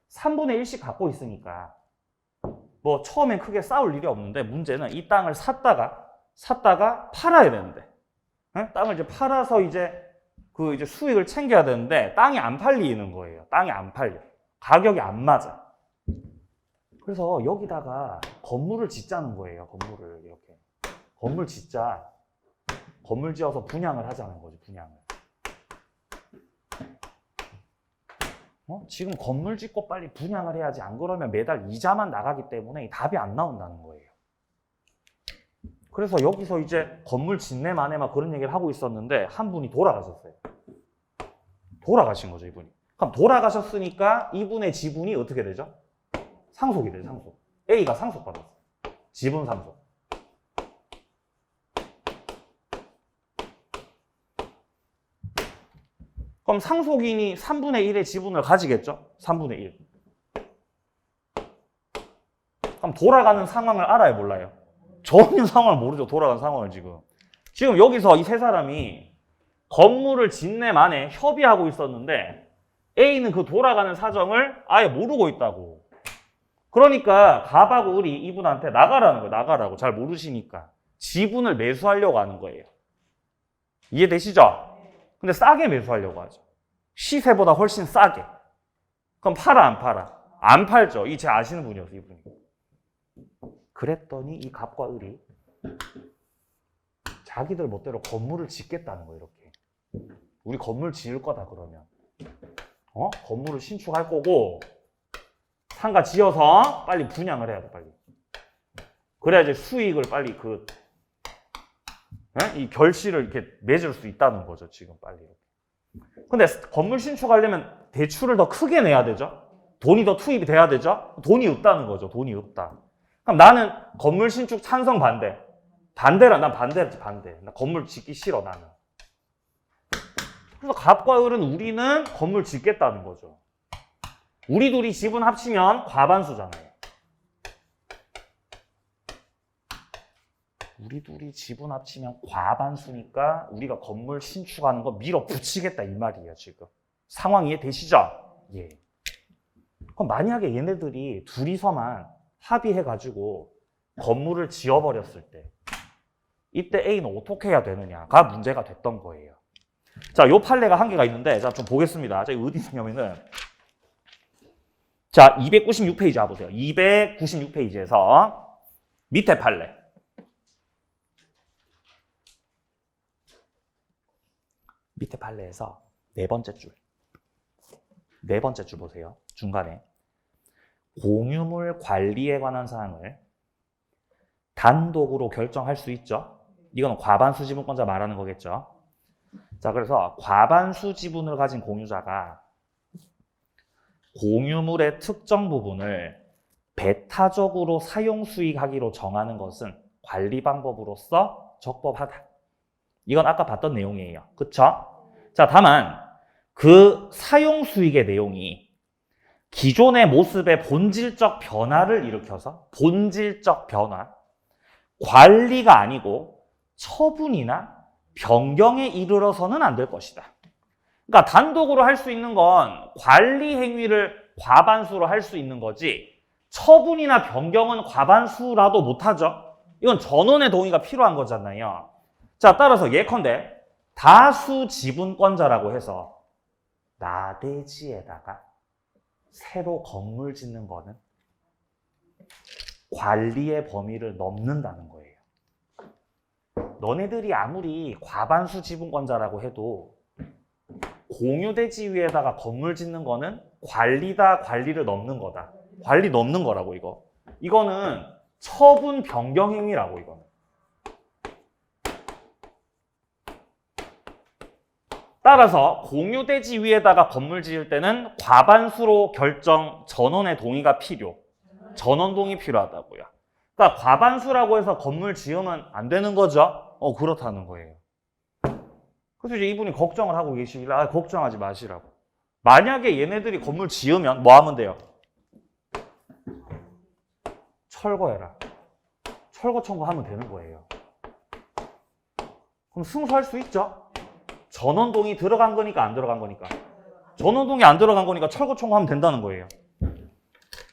3분의 1씩 갖고 있으니까 뭐 처음엔 크게 싸울 일이 없는데 문제는 이 땅을 샀다가 팔아야 되는데 땅을 이제 팔아서 이제 수익을 챙겨야 되는데 땅이 안 팔리는 거예요. 땅이 안 팔려. 가격이 안 맞아. 그래서 여기다가 건물을 짓자는 거예요. 건물을 이렇게. 건물 짓자. 건물 지어서 분양을 하자는 거지. 분양을. 지금 건물 짓고 빨리 분양을 해야지. 안 그러면 매달 이자만 나가기 때문에 이 답이 안 나온다는 거예요. 그래서 여기서 이제 건물 짓네 마네 막 그런 얘기를 하고 있었는데 한 분이 돌아가셨어요. 돌아가신 거죠, 이분이. 그럼 돌아가셨으니까 이분의 지분이 어떻게 되죠? 상속이 돼요, 상속. A가 상속받았어요. 지분 상속. 그럼 상속인이 3분의 1의 지분을 가지겠죠? 3분의 1. 그럼 돌아가는 상황을 알아요, 몰라요? 전혀 상황을 모르죠. 돌아가는 상황을 지금 여기서 이 세 사람이 건물을 짓네 만에 협의하고 있었는데 A는 그 돌아가는 사정을 아예 모르고 있다고. 그러니까 갑하고 을이 이분한테 나가라는 거예요. 나가라고. 잘 모르시니까. 지분을 매수하려고 하는 거예요. 이해되시죠? 근데 싸게 매수하려고 하죠. 시세보다 훨씬 싸게. 그럼 팔아 안 팔아? 안 팔죠. 이 제 아시는 분이었어요. 이분이. 그랬더니 이 갑과 을이 자기들 멋대로 건물을 짓겠다는 거예요. 이렇게. 우리 건물 지을 거다 그러면. 건물을 신축할 거고 상가 지어서 빨리 분양을 해야 돼. 빨리. 그래야지 수익을 빨리 이 결실을 이렇게 맺을 수 있다는 거죠. 지금 빨리. 근데 건물 신축하려면 대출을 더 크게 내야 되죠. 돈이 더 투입이 돼야 되죠. 돈이 없다는 거죠. 돈이 없다. 그럼 나는 건물 신축 찬성 반대. 난 반대. 나 건물 짓기 싫어, 나는. 그래서 갑과 을은 우리는 건물 짓겠다는 거죠. 우리 둘이 지분 합치면 과반수잖아요. 둘이 지분 합치면 과반수니까 우리가 건물 신축하는 거 밀어붙이겠다 이 말이에요, 지금. 상황 이해되시죠? 예. 그럼 만약에 얘네들이 둘이서만 합의해가지고 건물을 지어버렸을 때 이때 A는 어떻게 해야 되느냐가 문제가 됐던 거예요. 자, 요 판례가 한 개가 있는데 자, 좀 보겠습니다. 자, 어디 있냐면은 자, 296페이지 와보세요. 296페이지에서 밑에 판례. 밑에 판례에서 네 번째 줄 보세요. 중간에 공유물 관리에 관한 사항을 단독으로 결정할 수 있죠. 이건 과반수 지분권자 말하는 거겠죠. 자, 그래서 과반수 지분을 가진 공유자가 공유물의 특정 부분을 배타적으로 사용 수익하기로 정하는 것은 관리 방법으로서 적법하다. 이건 아까 봤던 내용이에요. 그쵸? 자, 다만 그 사용 수익의 내용이 기존의 모습의 본질적 변화를 일으켜서 본질적 변화, 관리가 아니고 처분이나 변경에 이르러서는 안 될 것이다. 그러니까 단독으로 할 수 있는 건 관리 행위를 과반수로 할 수 있는 거지 처분이나 변경은 과반수라도 못하죠. 이건 전원의 동의가 필요한 거잖아요. 자, 따라서 예컨대 다수 지분권자라고 해서 나대지에다가 새로 건물 짓는 거는 관리의 범위를 넘는다는 거예요. 너네들이 아무리 과반수 지분권자라고 해도 공유대지 위에다가 건물 짓는 거는 관리를 넘는 거다. 관리 넘는 거라고 이거. 이거는 처분 변경 행위라고 이거는. 따라서 공유대지 위에다가 건물 지을 때는 과반수로 결정 전원의 동의가 전원 동의 필요하다고요. 그러니까 과반수라고 해서 건물 지으면 안 되는 거죠? 그렇다는 거예요. 그래서 이제 이분이 걱정을 하고 계시길래 걱정하지 마시라고. 만약에 얘네들이 건물 지으면 뭐 하면 돼요? 철거해라. 철거 청구하면 되는 거예요. 그럼 승소할 수 있죠? 전원 동의 들어간 거니까 안 들어간 거니까. 전원 동의 안 들어간 거니까 철거 청구하면 된다는 거예요.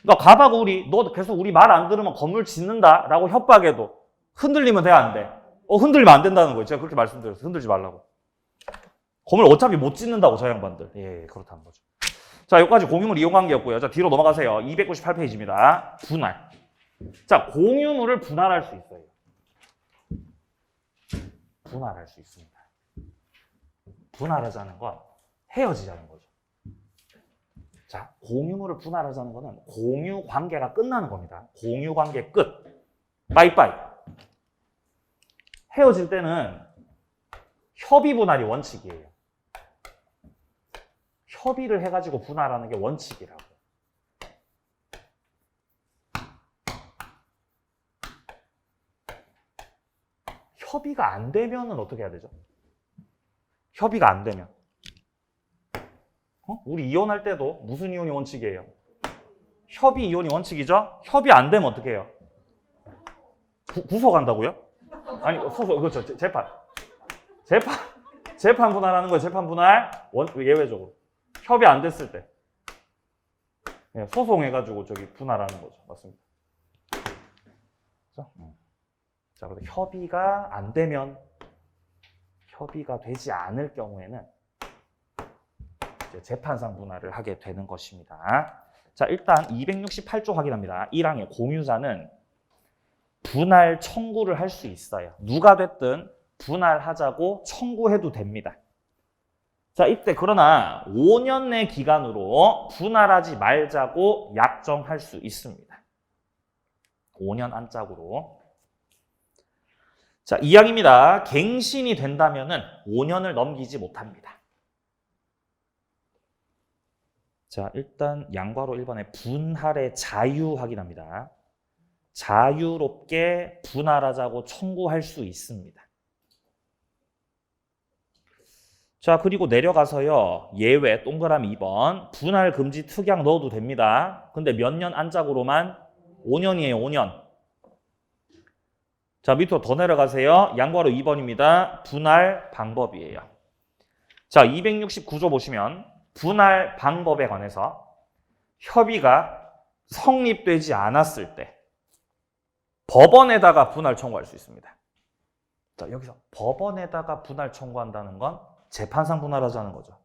그러니까 가봐고 너 계속 우리 말 안 들으면 건물 짓는다라고 협박해도 흔들리면 돼, 안 돼? 흔들리면 안 된다는 거예요. 제가 그렇게 말씀드렸어요. 흔들지 말라고. 건물 어차피 못 짓는다고, 저 양반들. 예, 그렇다는 거죠. 자, 여기까지 공유물 이용 관계였고요. 자, 뒤로 넘어가세요. 298페이지입니다. 분할. 자, 공유물을 분할할 수 있어요. 분할할 수 있습니다. 분할하자는 건 헤어지자는 거죠. 자, 공유물을 분할하자는 거는 공유 관계가 끝나는 겁니다. 공유 관계 끝. 빠이빠이. 헤어질 때는 협의 분할이 원칙이에요. 협의를 해가지고 분할하는 게 원칙이라고. 협의가 안 되면은 어떻게 해야 되죠? 협의가 안 되면. 우리 이혼할 때도 무슨 이혼이 원칙이에요? 협의 이혼이 원칙이죠? 협의 안 되면 어떻게 해요? 구속한다고요? 아니, 소송, 그렇죠. 재판 분할하는 거예요. 재판 분할. 예외적으로. 협의 안 됐을 때. 네, 소송해가지고 분할하는 거죠. 맞습니다. 그렇죠? 자, 그런데 협의가 안 되면, 협의가 되지 않을 경우에는 이제 재판상 분할을 하게 되는 것입니다. 자, 일단 268조 확인합니다. 1항의 공유자는 분할 청구를 할 수 있어요. 누가 됐든 분할하자고 청구해도 됩니다. 자, 이때 그러나 5년 내 기간으로 분할하지 말자고 약정할 수 있습니다. 5년 안짝으로. 자, 2항입니다. 갱신이 된다면은 5년을 넘기지 못합니다. 자, 일단 양괄호 1번에 분할의 자유 확인합니다. 자유롭게 분할하자고 청구할 수 있습니다. 자, 그리고 내려가서요. 예외 동그라미 2번. 분할 금지 특약 넣어도 됩니다. 근데 몇 년 안짝으로만? 5년이에요, 5년. 자, 밑으로 더 내려가세요. 양괄호 2번입니다. 분할 방법이에요. 자, 269조 보시면 분할 방법에 관해서 협의가 성립되지 않았을 때 법원에다가 분할 청구할 수 있습니다. 자, 여기서 법원에다가 분할 청구한다는 건 재판상 분할하자는 거죠.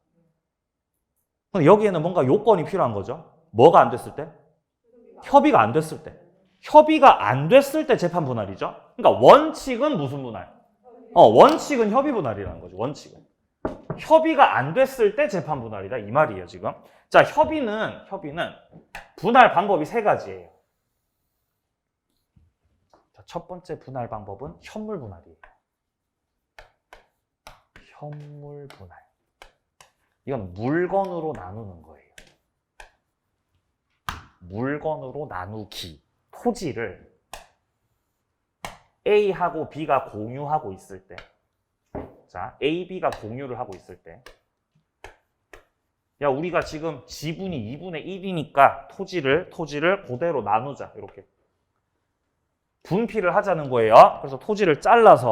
근데 여기에는 뭔가 요건이 필요한 거죠. 뭐가 안 됐을 때? 협의가 안 됐을 때. 협의가 안 됐을 때 재판 분할이죠. 그러니까 원칙은 무슨 분할? 원칙은 협의 분할이라는 거죠. 원칙은. 협의가 안 됐을 때 재판 분할이다 이 말이에요, 지금. 자, 협의는 분할 방법이 세 가지예요. 자, 첫 번째 분할 방법은 현물 분할이에요. 현물 분할. 이건 물건으로 나누는 거예요. 물건으로 나누기. 토지를 A하고 B가 공유하고 있을 때, 자, A, B가 공유를 하고 있을 때, 야, 우리가 지금 지분이 2분의 1이니까 토지를 그대로 나누자. 이렇게. 분필을 하자는 거예요. 그래서 토지를 잘라가지고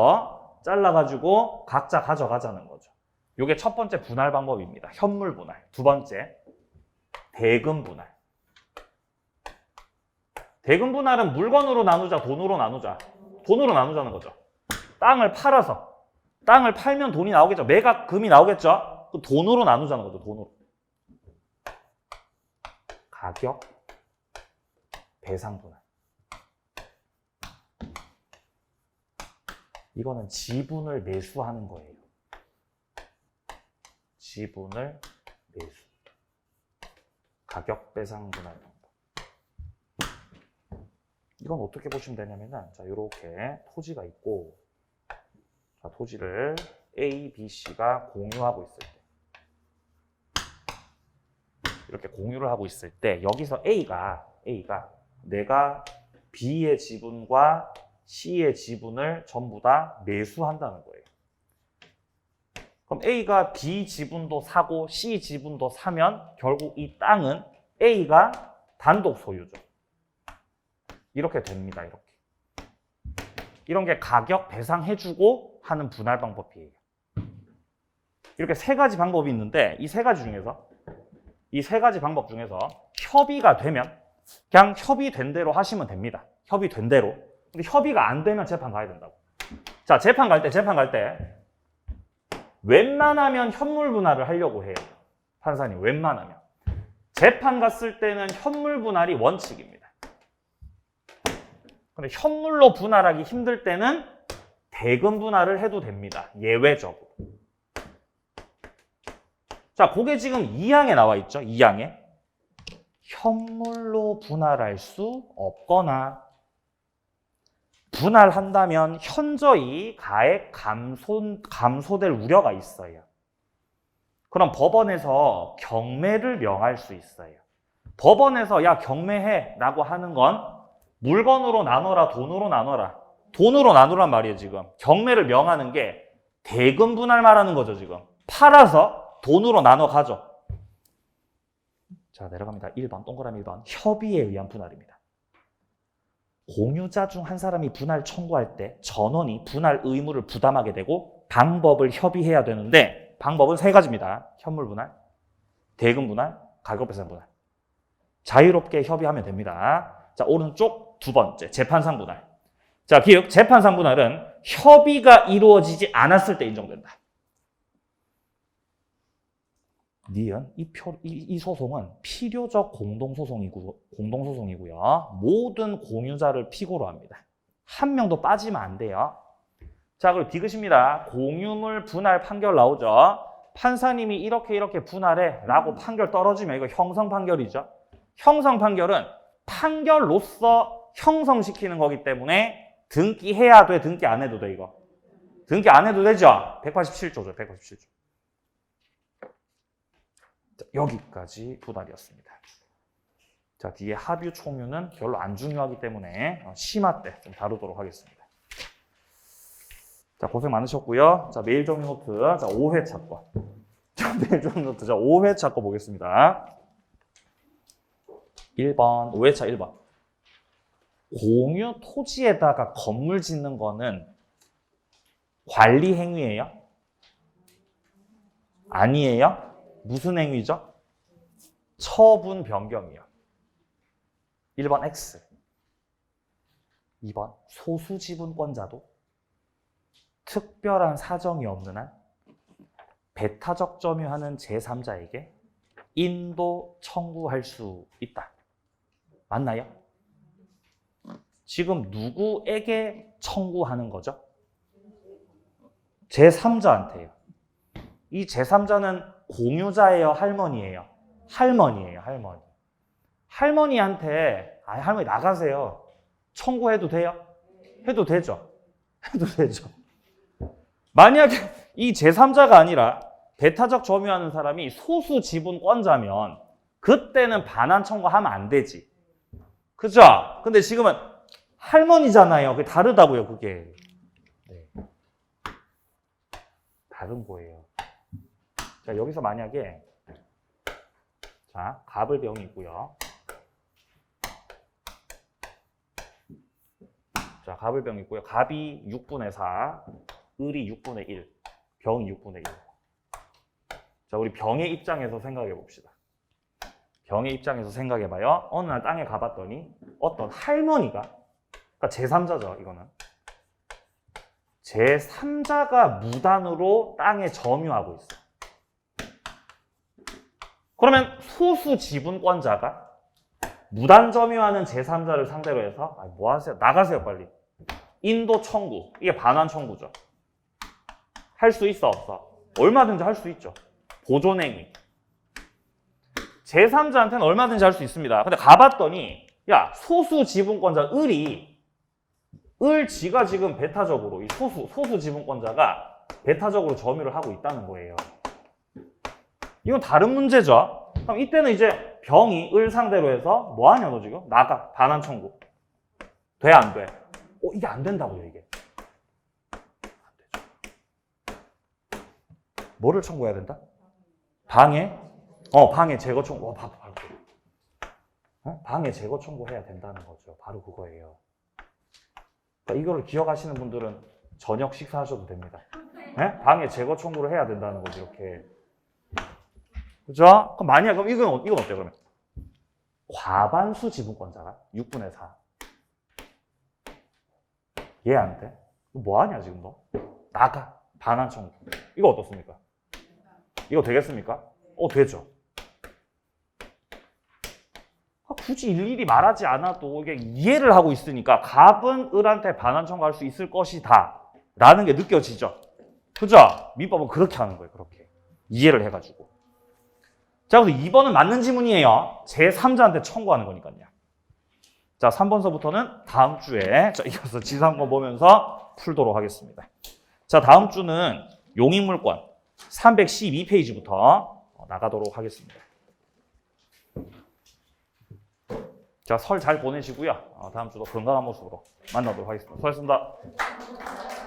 각자 가져가자는 거죠. 이게 첫 번째 분할 방법입니다. 현물 분할. 두 번째, 대금 분할. 대금 분할은 물건으로 나누자, 돈으로 나누자. 돈으로 나누자는 거죠. 땅을 팔면 돈이 나오겠죠. 매각금이 나오겠죠. 그 돈으로 나누자는 거죠. 돈으로. 가격, 배상 분할. 이거는 지분을 매수하는 거예요. 지분을 매수. 가격 배상 분할 방법. 이건 어떻게 보시면 되냐면은, 자, 요렇게 토지가 있고, 자, 토지를 A, B, C가 공유하고 있을 때. 이렇게 공유를 하고 있을 때, 여기서 A가 내가 B의 지분과 C의 지분을 전부 다 매수한다는 거예요. 그럼 A가 B 지분도 사고 C 지분도 사면 결국 이 땅은 A가 단독 소유죠. 이렇게 됩니다. 이런 게 가격 배상해주고 하는 분할 방법이에요. 이렇게 세 가지 방법이 있는데 이 세 가지 방법 중에서 협의가 되면 그냥 협의된 대로 하시면 됩니다. 협의된 대로. 근데 협의가 안 되면 재판 가야 된다고. 자, 재판 갈 때 웬만하면 현물 분할을 하려고 해요. 판사님, 웬만하면. 재판 갔을 때는 현물 분할이 원칙입니다. 근데 현물로 분할하기 힘들 때는 대금 분할을 해도 됩니다. 예외적으로. 자, 그게 지금 2항에 나와 있죠. 2항에. 현물로 분할할 수 없거나 분할한다면 현저히 가액 감소될 우려가 있어요. 그럼 법원에서 경매를 명할 수 있어요. 법원에서 야, 경매해 라고 하는 건 물건으로 나눠라, 돈으로 나눠라. 돈으로 나누란 말이에요, 지금. 경매를 명하는 게 대금 분할 말하는 거죠, 지금. 팔아서 돈으로 나눠 가죠. 자, 내려갑니다. 1번, 동그라미 1번. 협의에 의한 분할입니다. 공유자 중 한 사람이 분할 청구할 때 전원이 분할 의무를 부담하게 되고 방법을 협의해야 되는데 방법은 세 가지입니다. 현물 분할, 대금 분할, 가격 배상 분할. 자유롭게 협의하면 됩니다. 자, 오른쪽 두 번째, 재판상 분할. 자, 기억, 재판상 분할은 협의가 이루어지지 않았을 때 인정된다. 니은, 이 소송은 필요적 공동소송이고요. 모든 공유자를 피고로 합니다. 한 명도 빠지면 안 돼요. 자, 그리고 디귿입니다. 공유물 분할 판결 나오죠. 판사님이 이렇게 분할해 라고 판결 떨어지면 이거 형성 판결이죠. 형성 판결은 판결로서 형성시키는 거기 때문에 등기해야 돼, 등기 안 해도 돼, 이거. 등기 안 해도 되죠? 187조죠, 187조. 자, 여기까지 분할이었습니다. 자, 뒤에 합유 총유는 별로 안 중요하기 때문에 심화 때 좀 다루도록 하겠습니다. 자, 고생 많으셨고요. 자, 메일 정리 노트. 자, 5회차 거. 자, 메일 정리 노트. 자, 5회차 거 보겠습니다. 1번, 5회차 1번. 공유 토지에다가 건물 짓는 거는 관리 행위예요? 아니에요? 무슨 행위죠? 처분 변경이요. 1번 X. 2번 소수 지분권자도 특별한 사정이 없는 한 배타적 점유하는 제3자에게 인도 청구할 수 있다. 맞나요? 지금 누구에게 청구하는 거죠? 제3자한테요. 이 제3자는 공유자예요? 할머니예요? 할머니예요, 할머니. 할머니한테 할머니 나가세요. 청구해도 돼요? 해도 되죠. 해도 되죠. 만약에 이 제3자가 아니라 배타적 점유하는 사람이 소수 지분권자면 그때는 반환 청구하면 안 되지. 그죠? 근데 지금은 할머니잖아요. 그게 다르다고요, 그게. 네. 다른 거예요. 자, 여기서 만약에 자, 갑을 병이 있고요. 자, 갑을 병이 있고요. 갑이 6분의 4, 을이 6분의 1, 병이 6분의 1. 자, 우리 병의 입장에서 생각해 봅시다. 병의 입장에서 생각해 봐요. 어느 날 땅에 가봤더니 어떤 할머니가, 그러니까 제3자죠, 이거는. 제3자가 무단으로 땅에 점유하고 있어. 그러면 소수 지분권자가 무단 점유하는 제3자를 상대로 해서 뭐 하세요? 나가세요, 빨리. 인도 청구. 이게 반환 청구죠. 할 수 있어, 없어? 얼마든지 할 수 있죠. 보존행위. 제3자한테는 얼마든지 할 수 있습니다. 근데 가봤더니 야, 소수 지분권자 지가 지금 배타적으로 이 소수 지분권자가 배타적으로 점유를 하고 있다는 거예요. 이건 다른 문제죠. 그럼 이때는 이제 병이 을 상대로 해서 뭐 하냐 너 지금? 나가. 반환 청구. 돼, 안 돼? 이게 안 된다고요, 이게. 안 되죠. 뭐를 청구해야 된다? 방해? 방해 제거 청구. 바로 방해 제거 청구해야 된다는 거죠. 바로 그거예요. 그러니까 이거를 기억하시는 분들은 저녁 식사하셔도 됩니다. 네? 방해 제거 청구를 해야 된다는 거죠, 이렇게. 그죠? 그럼 만약, 그럼 이건 어때요, 그러면? 과반수 지분권자가 6분의 4. 얘한테? 뭐 하냐, 지금 너? 나가. 반환 청구. 이거 어떻습니까? 이거 되겠습니까? 되죠. 굳이 일일이 말하지 않아도 이게 이해를 하고 있으니까 갑은 을한테 반환 청구할 수 있을 것이다. 라는 게 느껴지죠? 그죠? 민법은 그렇게 하는 거예요, 그렇게. 이해를 해가지고. 자, 그래서 2번은 맞는 지문이에요. 제3자한테 청구하는 거니까요. 자, 3번서부터는 다음 주에 이어서 지상권 보면서 풀도록 하겠습니다. 자, 다음 주는 용익물권 312페이지부터 나가도록 하겠습니다. 자, 설 잘 보내시고요. 다음 주도 건강한 모습으로 만나도록 하겠습니다. 수고하셨습니다.